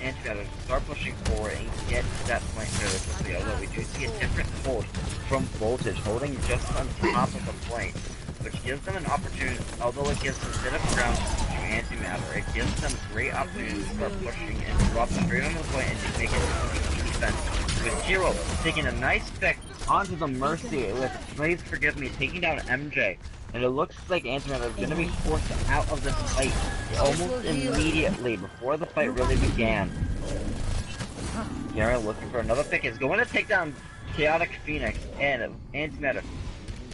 Antimatter to start pushing forward and get to that point fairly quickly, although we do see a different hold from Voltage, holding just on top of the point, which gives them an opportunity, although it gives them a bit of ground to Antimatter. It gives them great opportunity to start pushing and drop straight on the point and just make it defense. With Hero taking a nice pick onto the Mercy with, please forgive me, taking down MJ. And it looks like Antimatter is going to be forced out of this fight almost immediately before the fight really began. Yara looking for another pick is going to take down Chaotic Phoenix, and Antimatter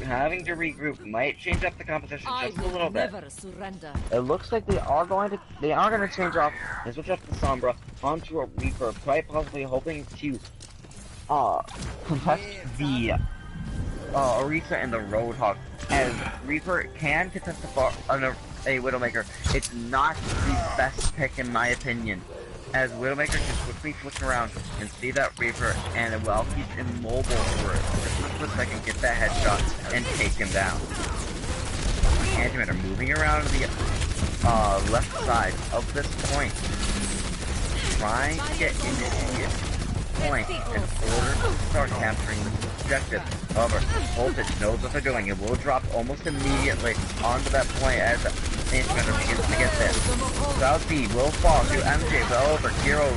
having to regroup might change up the composition just a little bit. It looks like they are going to change off and switch up the Sombra onto a Reaper, quite possibly hoping to contest the Orisa and the Roadhog. As Reaper can contest a Widowmaker, it's not the best pick in my opinion. As Widowmaker can quickly switch around and see that Reaper, and while he's immobile for just a second, get that headshot and take him down. Antimatter moving around to the left side of this point, trying to get into the point in order to start capturing this objective. However, Voltage knows what they're doing. It will drop almost immediately onto that point as Antimatter begins to get this. South B will fall to MJ, but over Hero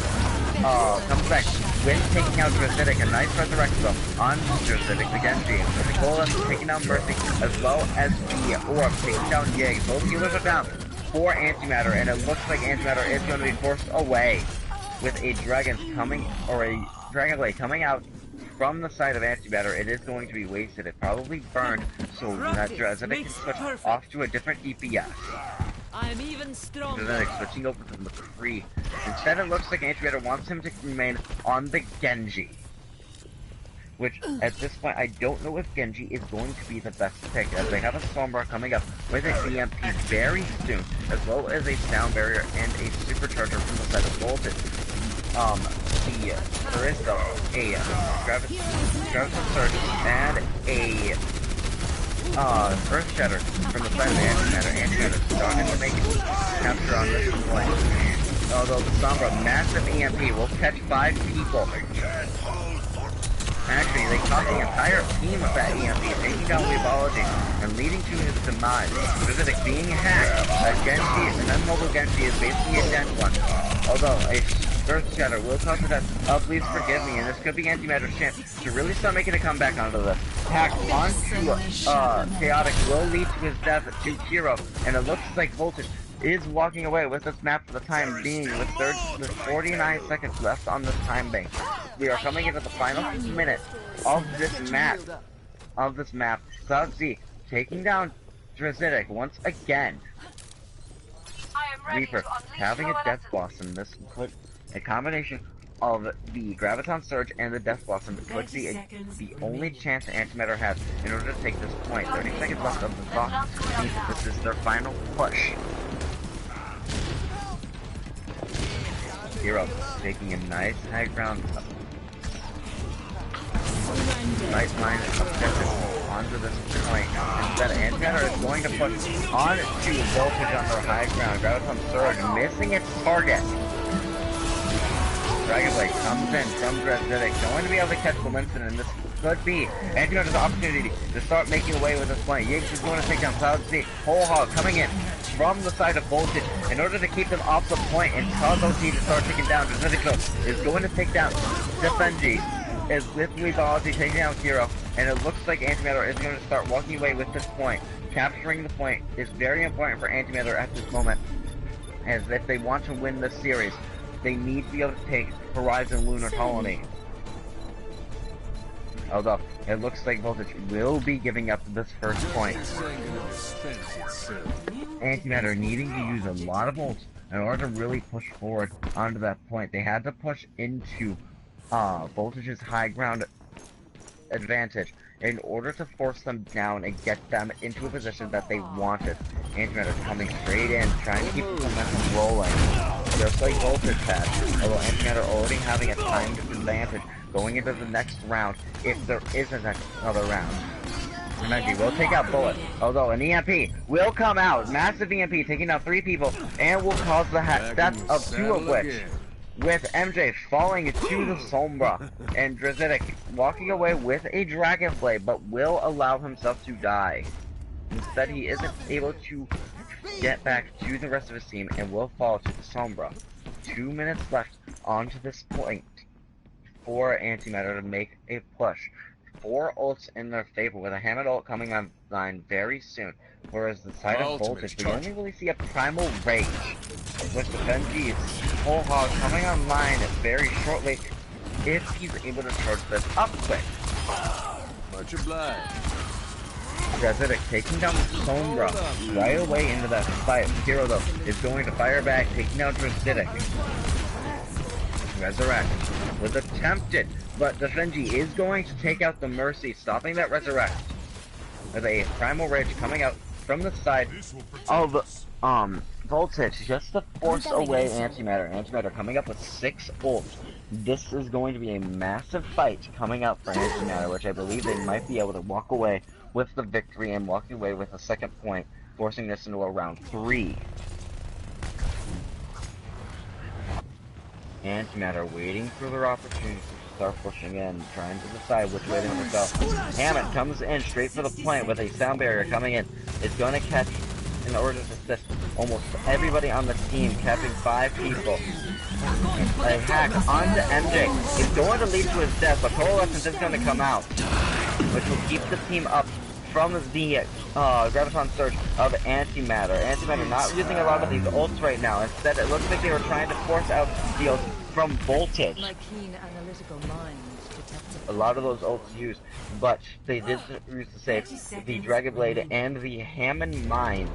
comes back with taking out Drasitic, a nice resurrection on Drasitic, the Genji, with the goal of taking down Mercy, as well as the Orb taking down Yig. Both healers are down for Antimatter, and it looks like Antimatter is going to be forced away with a Dragon coming, or a Dragon Blade coming out from the side of Antimatter. It is going to be wasted. It probably burned, so that Drasitic can switch off to a different DPS. I'm even stronger. Drasitic switching over to McCree. Instead, it looks like Antimatter wants him to remain on the Genji. Which, at this point, I don't know if Genji is going to be the best pick, as they have a Sombra coming up with an EMP very soon, as well as a Sound Barrier and a Supercharger from the side of Voltage. There is though a Graviton Surge and a Earth Shatter from the side of the Antimatter. Antimatter starting to make it capture on this point. Although the Sombra massive EMP will catch 5 people. Actually, they caught the entire team with that EMP, taking down Weebology and leading to his demise. Drasitic being hacked, as Genji, an immobile Genji is basically a dead one. Although a Earth Shatter will cause the death. Please forgive me, and this could be Antimatter's chance to really start making a comeback onto this. Hack onto Chaotic will lead to his death to Hero, and it looks like Voltage is walking away with this map for the time being, with 49 seconds left on this time bank. We are coming into the final minute of this map. Cloud Z taking down Drasitic once again. Reaper having a Death Blossom. This could a combination of the Graviton Surge and the Death Blossom could be the only chance Antimatter has in order to take this point. 30 seconds left of the clock means that this is their final push. Hero taking a nice high ground, nice line objective onto this point. Instead, Antimatter is going to push on to Voltage on their high ground. Graviton Surge missing its target. Dragon Blade comes in from Drasitic, going to be able to catch Momentum, and this could be Antimatter's opportunity to start making away with this point. Yiggs is going to take down Cloud Z. Whole Hog coming in from the side of Voltage in order to keep them off the point and cause OT to start taking down. Drasitic is going to take down Defenji, is with Weebology taking down Hero, and it looks like Antimatter is going to start walking away with this point. Capturing the point is very important for Antimatter at this moment, as if they want to win this series, they need to be able to take Horizon Lunar Colony. Although, it looks like Voltage will be giving up this first point. Antimatter needing to use a lot of ults in order to really push forward onto that point. They had to push into Voltage's high ground advantage in order to force them down and get them into a position that they wanted. Antimatter coming straight in, trying to keep the momentum rolling, just like Voltage had, although Antimatter already having a time disadvantage going into the next round, if there is another round. Energy will take out Bullet, although an EMP will come out, massive EMP taking out 3 people, and will cause the death of 2 of which, with MJ falling to the Sombra, and Drasitic walking away with a Dragon Blade, but will allow himself to die. Instead, he isn't able to get back to the rest of his team and will fall to the Sombra. 2 minutes left onto this point for Antimatter to make a push. 4 ults in their favor, with a Hammond ult coming online very soon. Whereas the side of Voltage, we only really see a Primal Rage, with the Benji's whole hog coming online very shortly, if he's able to charge this up quick. Much obliged. Rezidic taking down Sombra right away into that fight. Hero though is going to fire back, taking down Rezidic. Resurrect was attempted, but the Fenji is going to take out the Mercy, stopping that Resurrect. With a Primal Rage coming out from the side of Voltage, just to force away Antimatter. Antimatter coming up with 6 ults. This is going to be a massive fight coming up for Antimatter, which I believe they might be able to walk away with the victory and walk away with a second point, forcing this into a round 3. Antimatter waiting for their opportunity to start pushing in, trying to decide which way they want to go. Hammond comes in straight for the point with a sound barrier coming in. It's going to catch, in order to assist almost everybody on the team, capping 5 people. A hack onto MJ is going to lead to his death, but Coalescence is going to come out, which will keep the team up from the Graviton Surge of Antimatter. Antimatter not using a lot of these ults right now. Instead, it looks like they were trying to force out the ults from Voltage. My keen analytical mind detected. A lot of those ults used, but they did use to save the Dragon Blade and the Hammond Mines.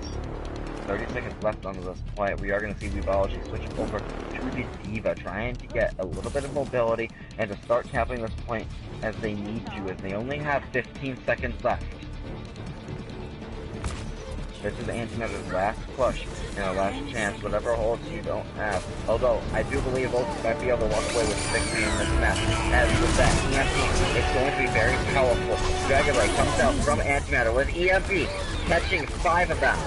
30 seconds left on this point. We are going to see Weebology switch over to the Diva, trying to get a little bit of mobility and to start capping this point as they need to, as they only have 15 seconds left. This is Antimatter's last push and our last chance, whatever holds you don't have. Although, I do believe Voltage might be able to walk away with victory in this match, as with that EMP, it's going to be very powerful. Dragon Blade comes out from Antimatter with EMP, catching 5 of them.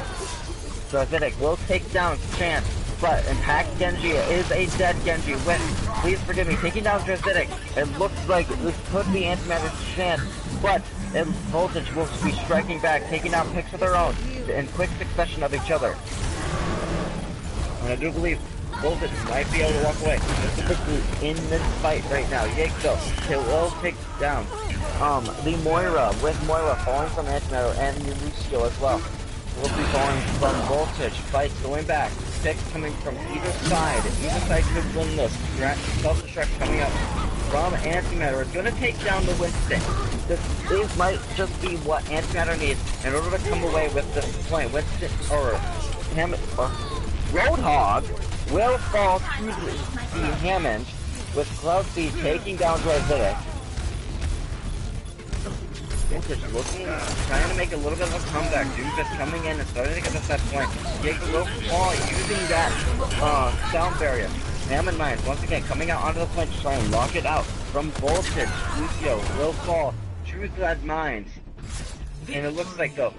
So Acidic will take down Chance, but Impact Genji is a dead Genji with, please forgive me, taking down Acidic. It looks like this could be Antimatter's chance, but Voltage will be striking back, taking down picks of their own in quick succession of each other. And I do believe Voltage might be able to walk away just a quickly in this fight right now. Yigso, he will take down the Moira, with Moira falling from Antimatter and the Lucio as well. Will be falling from Voltage. Fights going back. Picks coming from either side. Either side could win this. Self-destruct coming up from Antimatter. It's going to take down the Winston. This might just be what Antimatter needs in order to come away with this point. Winston, or Roadhog will fall to the Hammond, with Cloudspeed taking down Dryzitic. Voltage looking, trying to make a little bit of a comeback. Doomfist coming in and starting to get us that point. Gigs will fall using that sound barrier. Hammond Mines once again coming out onto the point to try and lock it out from Voltage. Lucio will fall to that Mines. And it looks like though,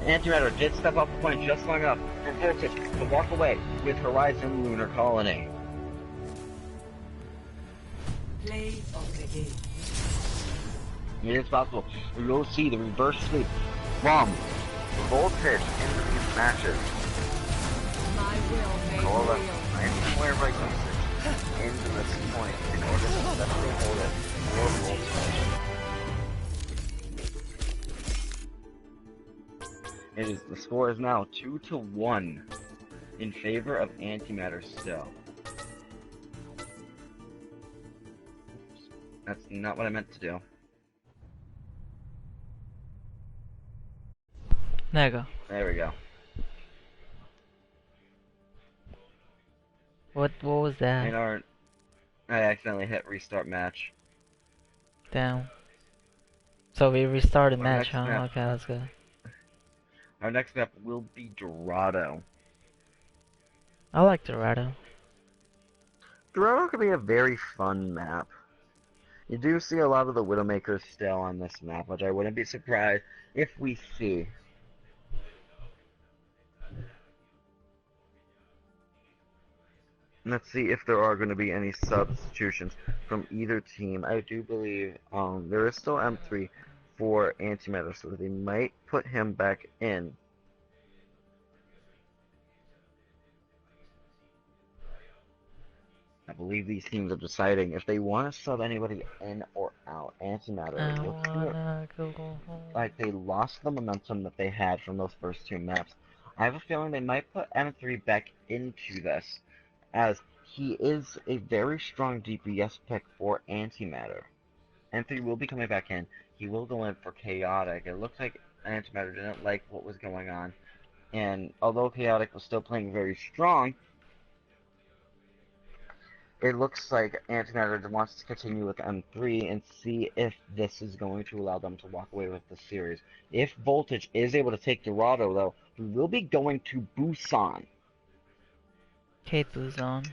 Antimatter did step off the point just long enough for Voltage to walk away with Horizon Lunar Colony. Play of the game. It is possible. We will see the reverse sweep from Voltage into these matches. My will may Cola prevail. and somewhere right into this point in order to successfully hold it for Voltage. The score is now 2-1 in favor of Antimatter still. That's not what I meant to do. There you go. There we go. What was that? I accidentally hit restart match. Damn. So we restarted Our match, next huh? map. Okay, that's good. Our next map will be Dorado. I like Dorado. Dorado could be a very fun map. You do see a lot of the Widowmakers still on this map, which I wouldn't be surprised if we see. Let's see if there are going to be any substitutions from either team. I do believe there is still M3 for Antimatter, so they might put him back in. I believe these teams are deciding if they want to sub anybody in or out. Antimatter I looks wanna go home. like they lost the momentum that they had from those first two maps. I have a feeling they might put M3 back into this, as he is a very strong DPS pick for Antimatter. M3 will be coming back in. He will go in for Chaotic. It looks like Antimatter didn't like what was going on, and although Chaotic was still playing very strong, it looks like Antimatter wants to continue with M3 and see if this is going to allow them to walk away with the series. If Voltage is able to take Dorado, though, we will be going to Busan. Hate Busan.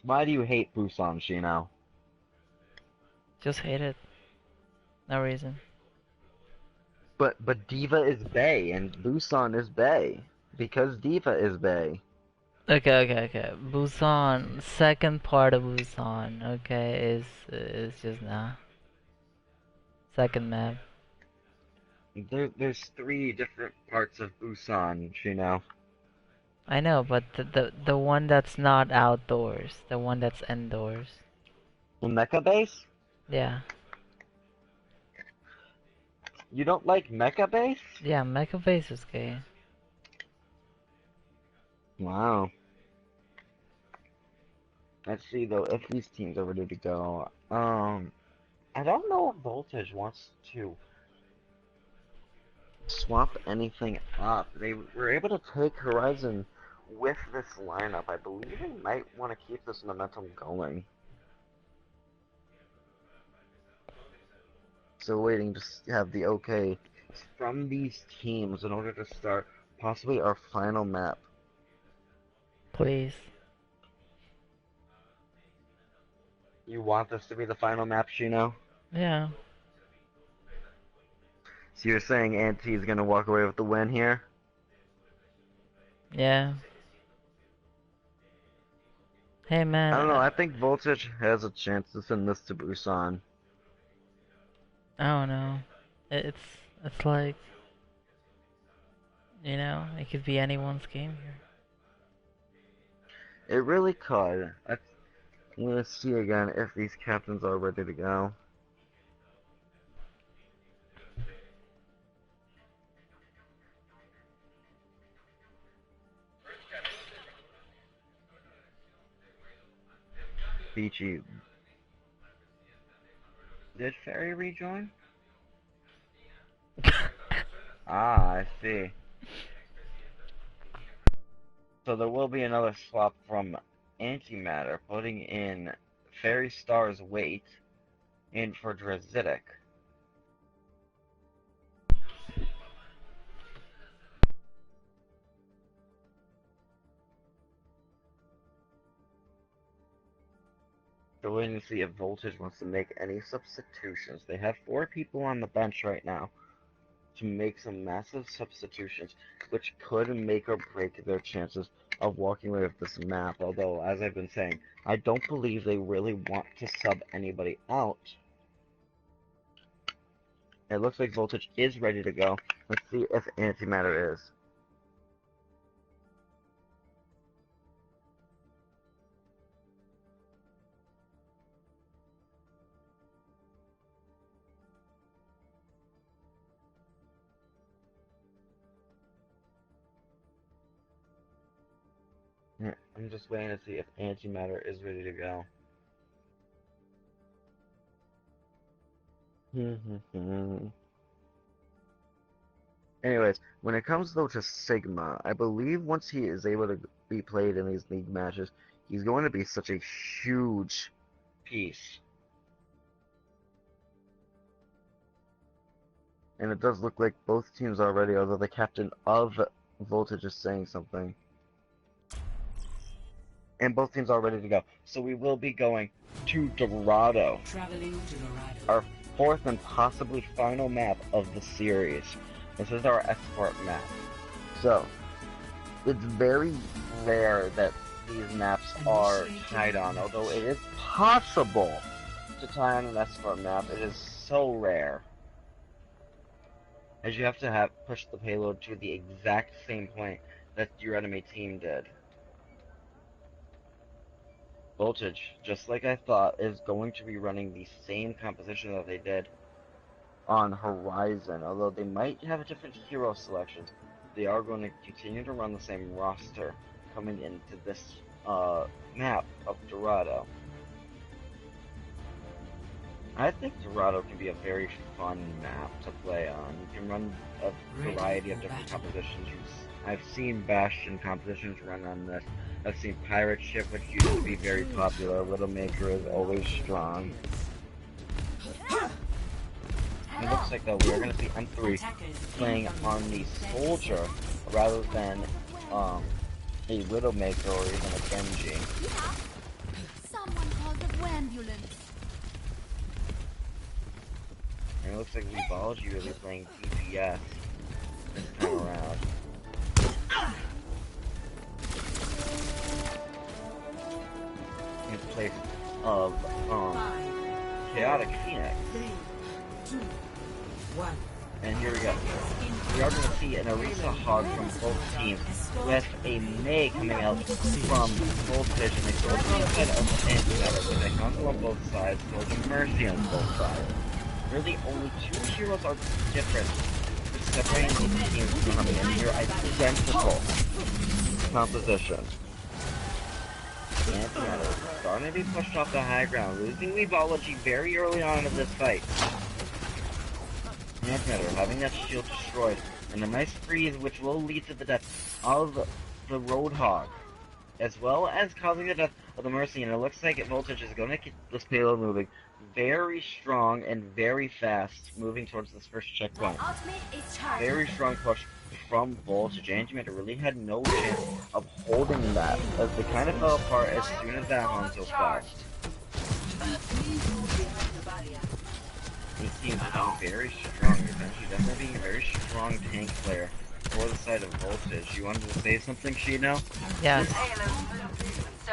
Why do you hate Busan, Shino? Just hate it. No reason. But Diva is Bay and Busan is Bay because Diva is Bay. Okay. Busan, second part of Busan, okay, is just nah. Second map. There's three different parts of Busan, Shino. I know, but the one that's not outdoors, the one that's indoors. The Mecha Base? Yeah. You don't like Mecha Base? Yeah, Mecha Base is gay. Wow. Let's see though if these teams are ready to go. I don't know if Voltage wants to swap anything up. They were able to take Horizon with this lineup. I believe they might want to keep this momentum going. So waiting to have the okay from these teams in order to start possibly our final map. Please. You want this to be the final map, Shino? Yeah. So you're saying Anti is gonna walk away with the win here? Yeah. Hey man. I don't know, I think Voltage has a chance to send this to Busan. I don't know. It's like, you know, it could be anyone's game here. It really could. Let's see again if these captains are ready to go. Beachy. Did Fairy rejoin? Ah, I see. So there will be another swap from Antimatter, putting in Fairy Star's weight in for Drazidic. So we're waiting to see if Voltage wants to make any substitutions. They have 4 people on the bench right now to make some massive substitutions, which could make or break their chances of walking away with this map. Although, as I've been saying, I don't believe they really want to sub anybody out. It looks like Voltage is ready to go. Let's see if Antimatter is. Yeah, I'm just waiting to see if Antimatter is ready to go. Anyways, when it comes though to Sigma, I believe once he is able to be played in these league matches, he's going to be such a huge piece. And it does look like both teams are ready, although the captain of Voltage is saying something. And both teams are ready to go. So we will be going to Dorado. Traveling to Dorado. Our 4th and possibly final map of the series. This is our escort map. So, it's very rare that these maps are tied on, although it is possible to tie on an escort map. It is so rare. As you have to push the payload to the exact same point that your enemy team did. Voltage, just like I thought, is going to be running the same composition that they did on Horizon. Although they might have a different hero selection, they are going to continue to run the same roster coming into this map of Dorado. I think Dorado can be a very fun map to play on. You can run a variety of different compositions. I've seen Bastion compositions run on this. I've seen Pirate Ship, which used to be very popular. Widowmaker is always strong. It looks like though we're going to see M3 playing on the Soldier rather than a Widowmaker or even a Genji. Someone called the ambulance. And it looks like Weebology will be playing DPS this time around. In place of Chaotic Phoenix. 3, 2, 1. And here we go. We are going to see an Arisa Hog from both teams with a Mei coming out from Voltage and a Soldier on the side of Antimatter with a Hanzo on both sides, Soldier Mercy on both sides. Really, only two heroes are different, separating these teams from coming in here identical composition. Antimatter starting to be pushed off the high ground, losing Weebology very early on in this fight. Antimatter having that shield destroyed, and a nice freeze which will lead to the death of the Roadhog, as well as causing the death of the Mercy, and it looks like Voltage is going to keep this payload moving very strong and very fast, moving towards this first checkpoint. Very strong push from Voltage. Antimatter really had no chance of holding that, as they kind of fell apart as soon as that Hanzo fell. This team is very strong. Eventually, definitely being a very strong tank player for the side of Voltage. You wanted to say something, Shino? Yes.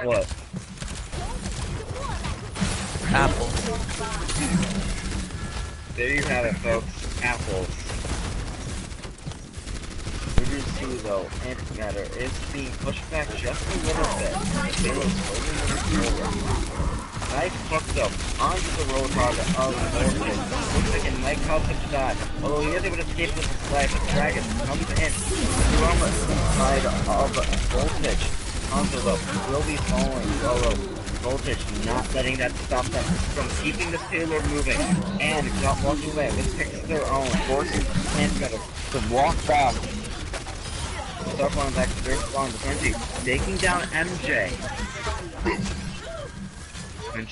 What? Apple. There you have it, folks. Apples. We do see, though, Antimatter is being pushed back just a little bit. Payload's slowly moving forward. Nice hook, though, onto the Roadhog of Voltage. Looks like it might cause him to die. Although he is able to escape with the slide, but Dragon comes in from the side of Voltage. Hanzo, though, will be following solo. Voltage not letting that stop them from keeping this payload moving and not walking away with picks of their own, forcing Antimatter to walk back. Start falling back to their spawn, Defenji taking down MJ. And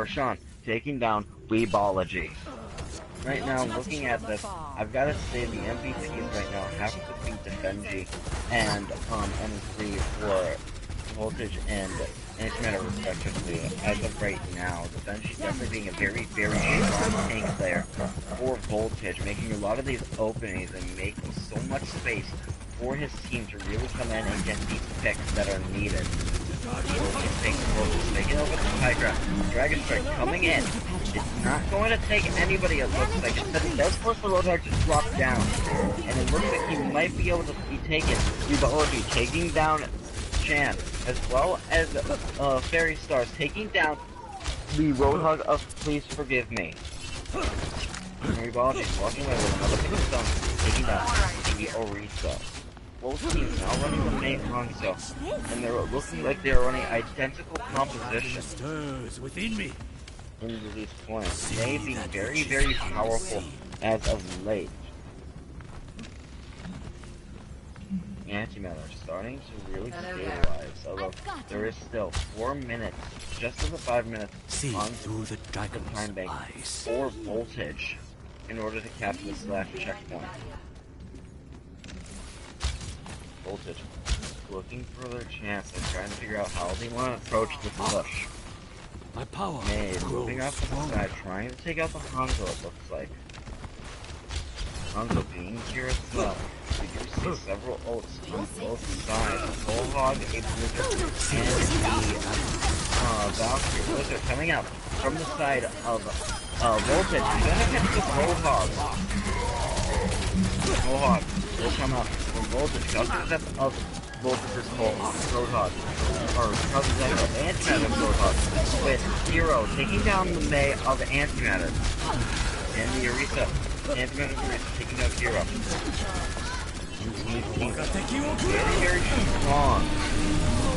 Sean taking down Weebology. Right now, looking at this, I've got to say the MVPs right now have to be Defenji and M3 for Voltage and Antimatter respectively. As of right now, Defenji definitely being a very, very strong tank player for Voltage, making a lot of these openings and making so much space for his team to really come in and get these picks that are needed. Taking over the high ground. Dragon Strike coming in. It's not going to take anybody, it looks like. Instead, it does force the Roadhog to drop down. And it looks like he might be able to be taken. Weebology taking down Chan, as well as Fairy Stars taking down the Roadhog of Please Forgive Me. Weebology walking away with another pick of stone, taking down the Orisa. Both teams now running the main Hanzo, and they're looking like they're running identical compositions Stirs within me. into these points. They being very, very powerful as of late. Antimatter starting to really stabilize, although there is still 4 minutes, just over 5 minutes See on through the dragon's time bank eyes. for Voltage in order to capture this last checkpoint. Voltage looking for their chance and trying to figure out how they want to approach this push. My power Mei moving grows off to the stronger. side, trying to take out the Hanzo, it looks like. Hanzo being here as well. We do see several ults on both sides. Bullhog, a Blizzard, and the Valkyrie Blizzard coming out from the side of Voltage. He's gonna catch the Bullhog. Bullhog will come out from Voltage, causing the death of Voltage's Roadhog, or Antimatter Roadhog, with Hero taking down the May of Antimatter. And the Orisa, Antimatter Orisa taking out Hero. Very strong.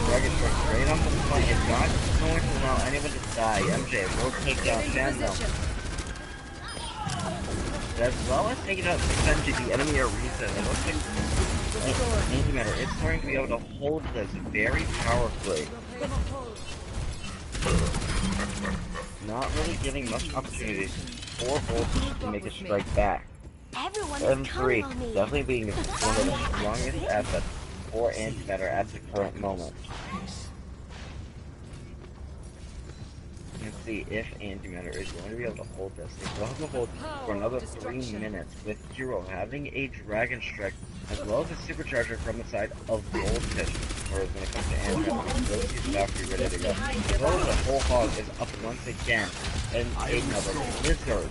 Dragon Strike straight on the point. It's not going to allow anyone to die. MJ will take down Phantom. As well as taking out potentially the enemy Orisa. It looks like Antimatter is starting to be able to hold this very powerfully. Not really giving much opportunity for Voltage to make a strike back. M3 definitely being one of the strongest assets for Antimatter at the current moment. Let's see if Antimatter is going to be able to hold this. They will have to hold for another 3 minutes, with Hero having a Dragon Strike as well as a Supercharger from the side of Voltage. Whereas when it comes to Antimatter, Voltage is about to be ready to go. As well as the whole hog is up once again, and another Blizzard.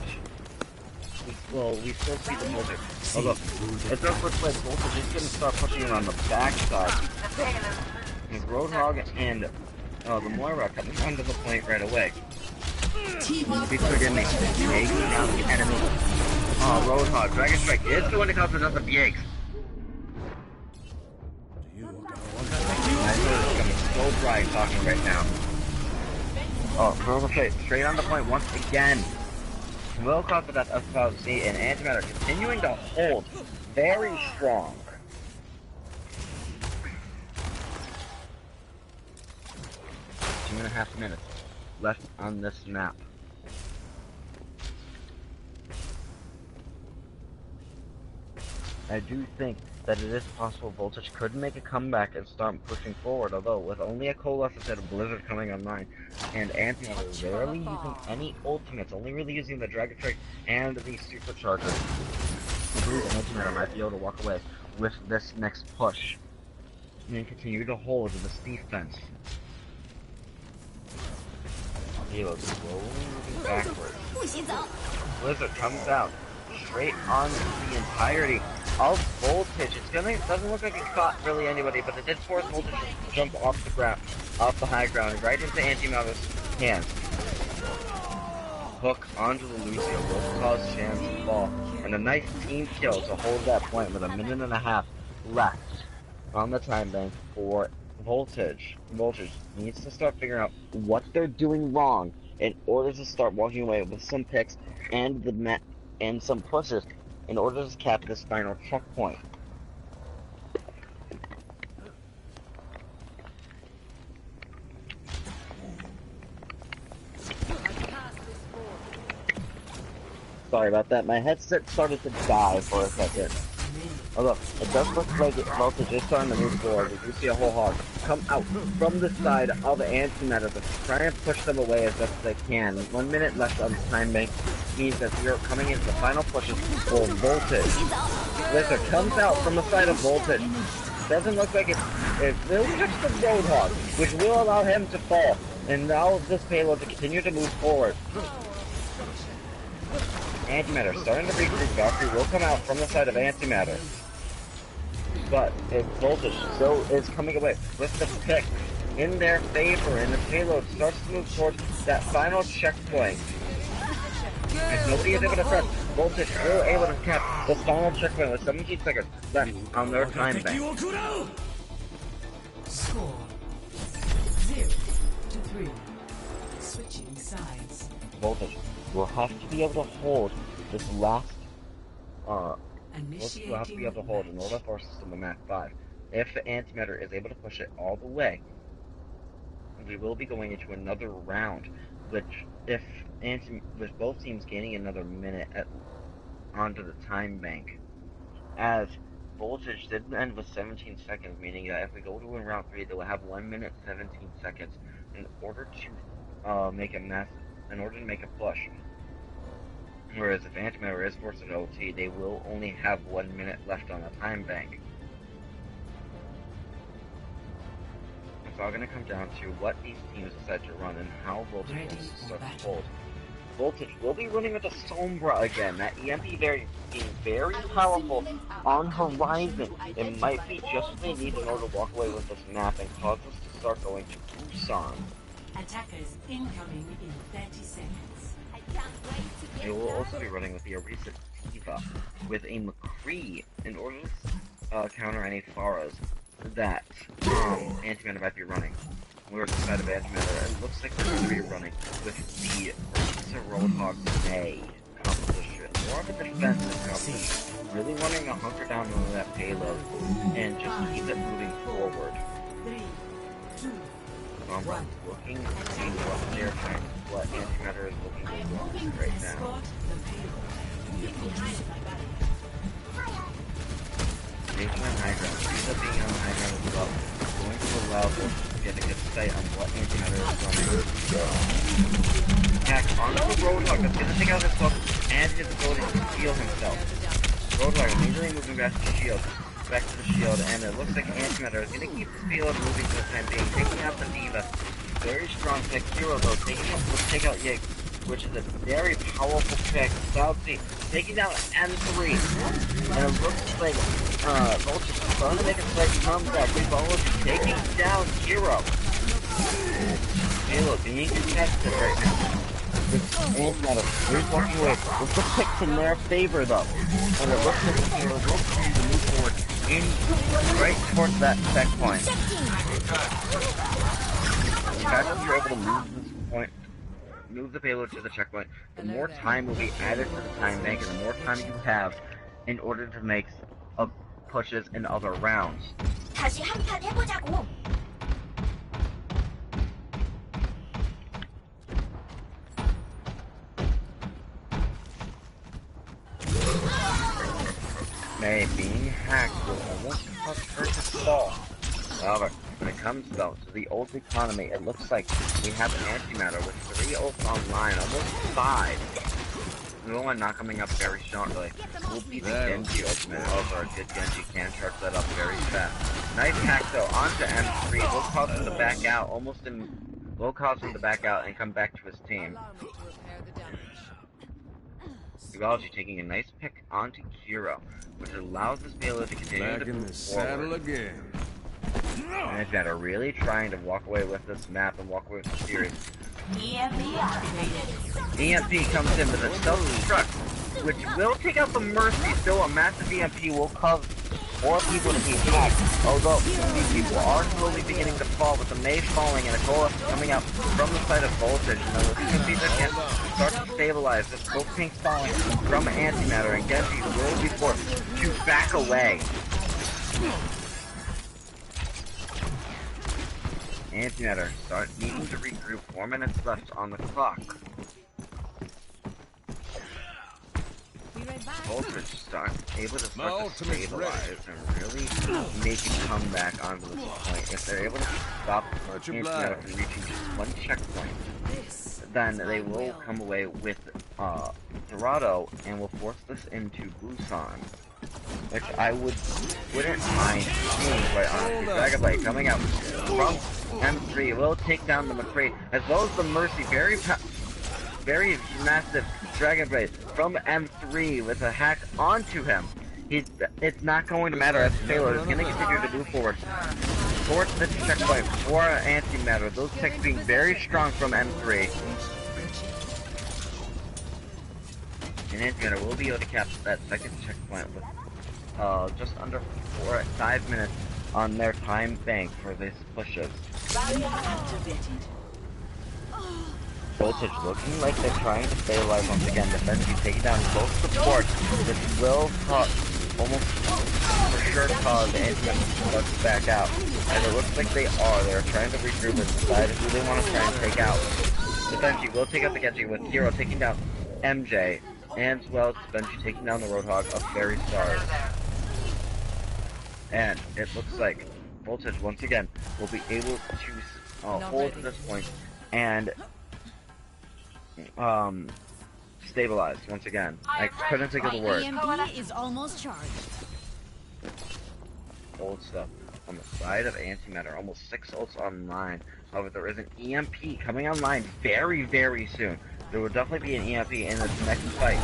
We still see the Blizzard. Oh look, it does look like Voltage is going to start pushing it on the backside. And Roadhog and the Moira coming onto the point right away. Before getting taking out the enemy. Roadhog, Dragon Strike is going to cause another BX. I know it's coming so bright talking right now. Roadhog straight on the point once again. Will cause the death of C, and Antimatter continuing to hold very strong. 2.5 minutes left on this map. I do think that it is possible Voltage could make a comeback and start pushing forward, although with only a Coalesce instead of Blizzard coming online, and Antimatter rarely using any ultimates, only really using the Dragon Strike and the Supercharger. I believe Antimatter might be able to walk away with this next push and continue to hold this defense. Halo slowly moving backwards. Blizzard comes out straight on the entirety of Voltage. Doesn't look like it caught really anybody, but it did force Voltage to jump off the ground, off the high ground, right into Antimatter's hands. Hook onto the Lucio will cause Shams to fall, and a nice team kill to hold that point with 1.5 minutes left on the time bank for Voltage. Voltage needs to start figuring out what they're doing wrong in order to start walking away with some picks and and some pushes in order to cap this final checkpoint. Sorry about that, my headset started to die for a second. Oh look, it does look like Voltage is starting to move forward. We do see a whole hog come out from the side of Antimatter to try and push them away as best as they can. 1 minute left on the time bank means that we are coming into the final pushes for Voltage. Blizzard comes out from the side of Voltage. Doesn't look like it will touch the Roadhog, which will allow him to fall, and allow this payload to continue to move forward. Antimatter starting to regroup. Valkyrie will come out from the side of Antimatter. But if Voltage still is coming away with the pick in their favor, and the payload starts to move towards that final checkpoint. If nobody is able to press, Voltage still able to cap the final checkpoint with 17 seconds left on their time bank. Score 0-3. Switching sides. Voltage will have to be able to hold this last will have to be able to hold in order for us to the map 5. If Antimatter is able to push it all the way, we will be going into another round, which with both teams gaining another minute onto the time bank. As Voltage did end with 17 seconds, meaning that if we go to round 3, they will have 1 minute 17 seconds in order to make a push. Whereas if Antimatter is forced to OT, they will only have 1 minute left on the time bank. It's all going to come down to what these teams decide to run and how Voltage wants to start to hold. Voltage will be running with the Sombra again. That EMP being very powerful on Horizon. It might be just what they need in order to walk away with this map and cause us to start going to Busan. Attackers incoming in 30 seconds. I can't wait to get They will also be running with the Orisa Diva with a McCree in order to counter any Pharos that Antimatter might be running. We're inside of Antimatter. It looks like they're going to be running with the Orisa Roadhog May composition. More of a defensive composition. Really wanting to hunker down on that payload and just keep it moving forward. 3, 2, Looking to see what they're trying, what Antimatter is looking to do right now. escort the payload. Taking on high ground, Risa being on high ground as well, going to allow them to get a good sight on what Antimatter is going to do. Attack onto the Roadhog that's going to take out his hook and his ability to heal himself. Roadhog immediately moving back to the shield, and it looks like Antimatter is going to keep the payload moving for the time being, taking out the Diva. Very strong pick. Hero though, take out Yig, which is a very powerful pick. South Sea taking down M3, and it looks like Vulture's trying to make a slight comeback. Overwatch taking down Hero. Halo being contested right now. Antimatter, here's walking away with the picks in their favor though, and it looks like Hero will continue to move forward in right towards that checkpoint. The fact that you're able to move the payload to the checkpoint, the more time will be added to the time bank, and the more time you have in order to make pushes in other rounds. 다시 한판 해보자고. May being hacked will almost cause her to fall. However, when it comes though to the ult economy, it looks like we have an Antimatter with 3 ults online, almost 5. The one not coming up very shortly will be the Genji ultimate. Also, a good Genji can charge that up very fast. Nice hack though onto M3. Will cause him to back out, will cause him to back out and come back to his team. Duology taking a nice pick onto Kiro, which allows this payload to continue to move forward. again. Antimatter really trying to walk away with this map and walk away with the series. EMP comes in with a self-destruct, which will take out the Mercy. Still, a massive EMP will cause more people to be hacked. Although these people are slowly beginning to fall, with the Mei falling and a Gola coming out from the side of Voltage. And the EMP can start to stabilize. This both pinks falling from Antimatter, and Genji will be forced to back away. Antimatter start needing to regroup. 4 minutes left on the clock. Voltage able to start to stabilize and really make a comeback onto this point. If they're able to stop Antimatter from reaching just one checkpoint, then they will come away with Dorado and will force this into Busan. Which I wouldn't mind seeing, quite honestly. Dragonblade coming out from M3 will take down the McCree, as well as the Mercy. Very massive Dragonblade from M3 with a hack onto him. It's not going to matter as the payload is going to continue to move forward towards the checkpoint for Antimatter. Those picks being very strong from M3. And Antimatter will be able to capture that second checkpoint with just under 5 minutes on their time bank for these pushes. Voltage looking like they're trying to stay alive once again. Defensively taking down both supports. This will almost for sure cause Antimatter to start to back out. And it looks like they are. They're trying to regroup and decide who they want to try and take out. Defensively will take out the Genji with Hero taking down MJ. And as well as Benji taking down the Roadhog of Fairy Stars. And it looks like Voltage once again will be able to hold to this point and stabilize once again. I couldn't think of the word. EMP is almost charged. Old stuff on the side of Antimatter. Almost 6 ults online. However, there is an EMP coming online very, very soon. there will definitely be an EMP in this next fight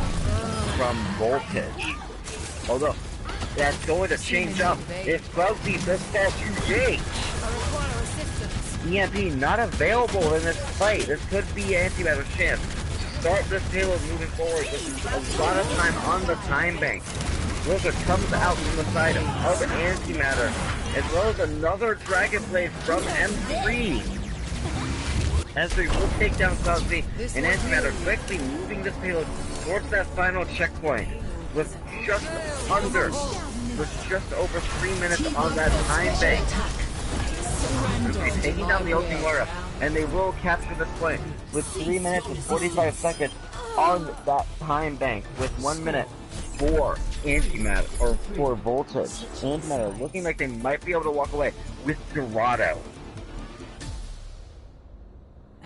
from Voltage. Although, that's going to change up if Cloudseed does fall too big. I require assistance. EMP not available in this fight. This could be Antimatter's chance to start this payload moving forward with a lot of time on the time bank. Blizzard comes out from the side of Antimatter, as well as another Dragon Blade from M3. M3 will take down Cloudseed, and Antimatter quickly moving this payload towards that final checkpoint with just over 3 minutes on that time bank. They're taking down the Ultimora, and they will capture this point with 3 minutes and 45 seconds on that time bank with 1 minute for Antimatter, or for Voltage. Antimatter looking like they might be able to walk away with Dorado.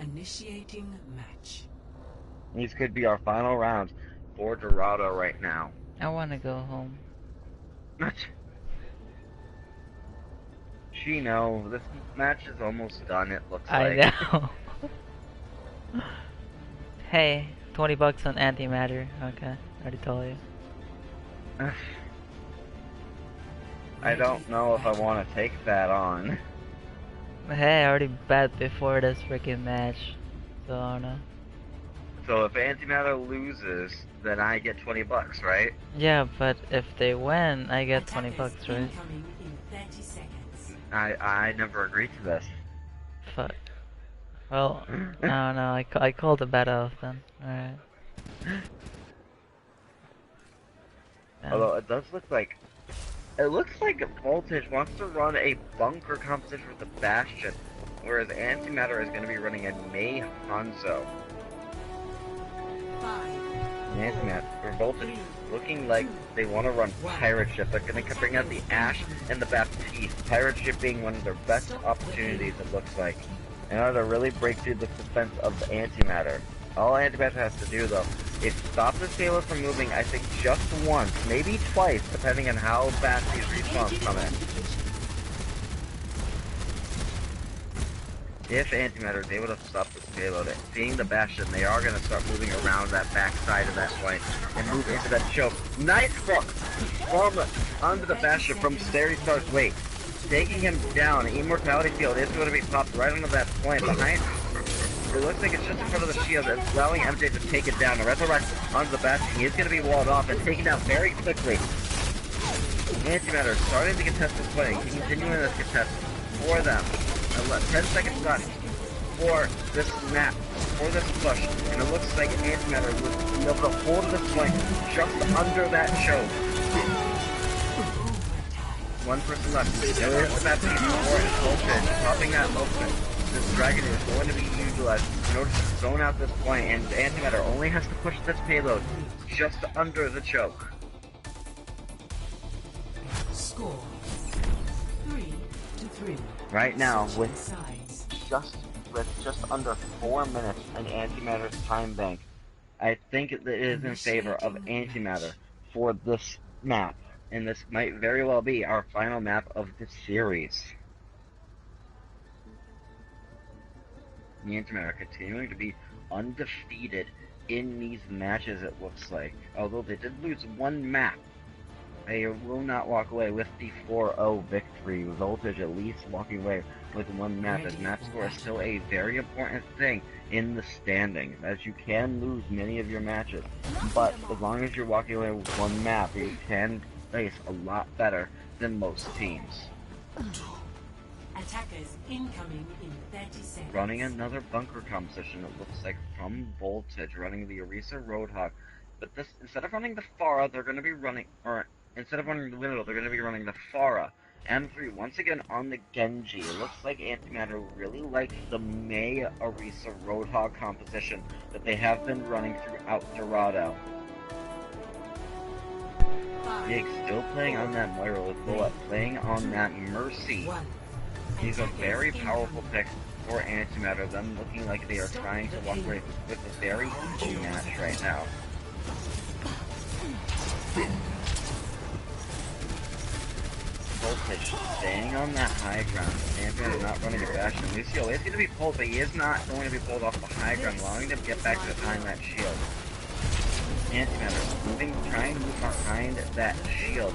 Initiating match. These could be our final rounds for Dorado right now. I wanna go home. Chino, this match is almost done, it looks I like. know. Hey, $20 on Antimatter. Okay, already told you. I don't know if I want to take that on. Hey, I already bet before this freaking match, so I don't know. So if Antimatter loses, then I get $20, right? Yeah, but if they win, I get $20, right? Incoming in 30 seconds. I never agreed to this. Fuck. Well, I don't know. I called the bet off then. Alright. Although it does look like, Voltage wants to run a bunker competition with the Bastion, whereas Antimatter is going to be running a Mei Hanzo. 5, Antimatter, or Voltage, looking like they want to run Pirate Ship. They're going to bring out the Ashe and the Baptiste. Pirate Ship being one of their best opportunities, it looks like, in order to really break through the defense of Antimatter. All Antimatter has to do, though, is stop this payload from moving, I think, just once, maybe twice, depending on how fast these respawns come in. If Antimatter is able to stop this payload, seeing the Bastion, they are going to start moving around that back side of that point and move into that choke. Nice hook from onto the Bastion from Starry Star's weight, taking him down. Immortality field is going to be popped right onto that point behind. It looks like it's just in front of the shield, allowing MJ to take it down. The Resurrect onto the Bastion. He is going to be walled off and taken down very quickly. Antimatter starting to contest this play, continuing this contest for them. 10 seconds left for this map, for this push, and it looks like Antimatter will be able to hold this point just under that choke. One person left. There is the Baptiste for Voltage, popping that open. This dragon is going to be utilized in order to zone out this point, and Antimatter only has to push this payload just under the choke. score 3-3. Right now, with Sides. just under 4 minutes in Antimatter's time bank, I think it is in favor of Antimatter for this map, and this might very well be our final map of the series. The Antimatter continuing to be undefeated in these matches, it looks like. Although they did lose one map, they will not walk away with the 4-0 victory. Voltage at least walking away with one map, as map score is still a very important thing in the standings, as you can lose many of your matches. But as long as you're walking away with one map, you can place a lot better than most teams. Attackers incoming in 30 seconds. Running another bunker composition, it looks like, from Voltage, running the Orisa Roadhog. But this, instead of running the Pharah, they're going to be running, or instead of running the Widow, they're going to be running the Pharah. M3 once again on the Genji. It looks like Antimatter really likes the Mei Orisa Roadhog composition that they have been running throughout Dorado. Big still playing on that Moira with Bullet, playing on that Mercy. He's a very powerful pick for Antimatter, them looking like they are trying to walk away with a very easy match right now. Voltage staying on that high ground. Antimatter not running a bastion. Lucio is going to be pulled, but he is not going to be pulled off the high ground, allowing them to get back behind that shield. Antimatter moving, trying to move behind that shield.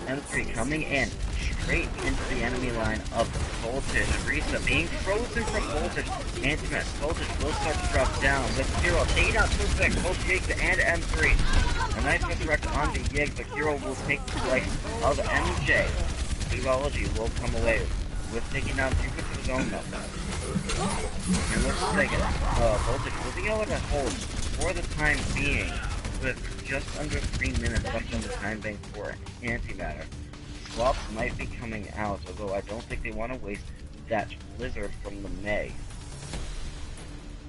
M3 coming in, straight into the enemy line of Voltage. Risa being frozen from Voltage. Antimatter, Voltage will start to drop down with Hero taking out 2-6, both Yiggs and M3. A nice resurrect on the Yiggs, but Hero will take the place of MJ. Duology will come away with taking down 2 of his own though. And let's take it. Voltage will be able to hold for the time being, with just under 3 minutes left on the time bank for Antimatter. Swaps might be coming out, although I don't think they want to waste that Blizzard from the May.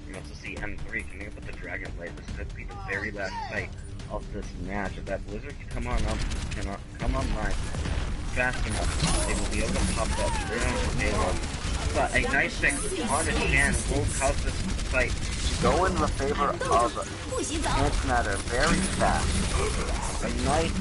We also see M3 coming up with the Dragon Blade. This could be the very last fight of this match. If that Blizzard can come online fast enough, they will be able to pop that straight on the payload. But a nice pick on the Shan will cause this fight to go in the favor of Antimatter very fast. A nice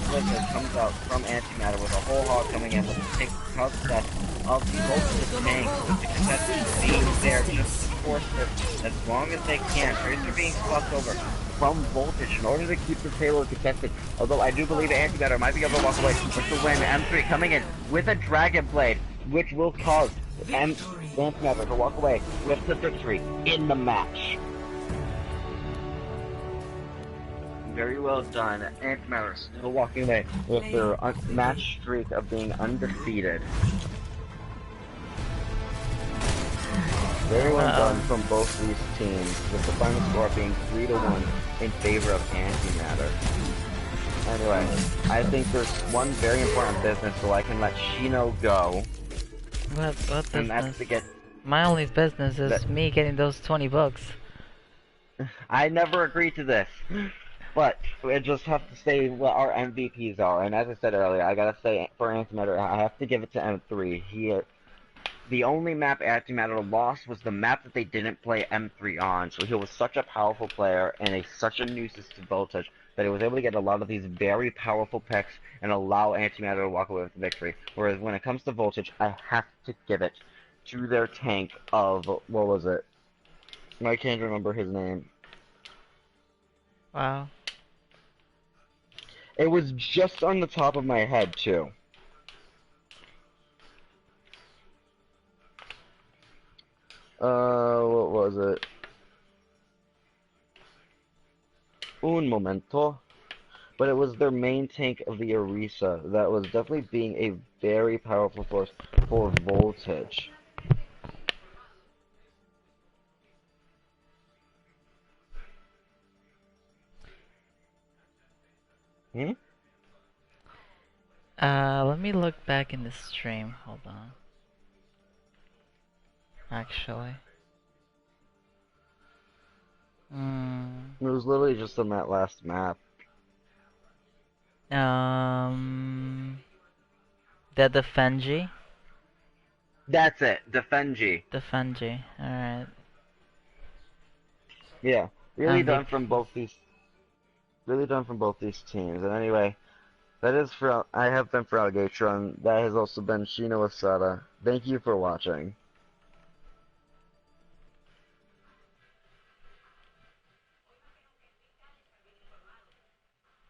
Blizzard comes out from Antimatter with a whole hog coming in with a take cause death of both of the tanks, with the Cassette being there just to force it as long as they can. Tracer being swapped over from Voltage in order to keep the payload contested. Although I do believe Antimatter might be able to walk away with the win. M3 coming in with a Dragon Blade, which will cause Antimatter to walk away with the victory in the match. Very well done. Antimatter still walking away with their match streak of being undefeated. Very well done from both these teams, with the final score being 3-1 in favor of Antimatter. Anyway, I think there's one very important business, so I can let Shino go. What business? And that's to get... My only business is me getting those 20 bucks. I never agreed to this. But we just have to say what our MVPs are, and as I said earlier, I gotta say for Antimatter, I have to give it to M3. The only map Antimatter lost was the map that they didn't play M3 on, so he was such a powerful player and such a nuisance to Voltage that he was able to get a lot of these very powerful picks and allow Antimatter to walk away with the victory. Whereas when it comes to Voltage, I have to give it to their tank of, what was it? I can't remember his name. Wow. It was just on the top of my head, too. What was it? Un momento. But it was their main tank of the Orisa that was definitely being a very powerful force for Voltage. Let me look back in the stream. Hold on. Actually. It was literally just on that last map. The Defenji? That's it, Defenji. Defenji, alright. Yeah, really done from both these. Really done from both these teams. And anyway, that is for. I have been for Alligatron. That has also been Shino Asada. Thank you for watching.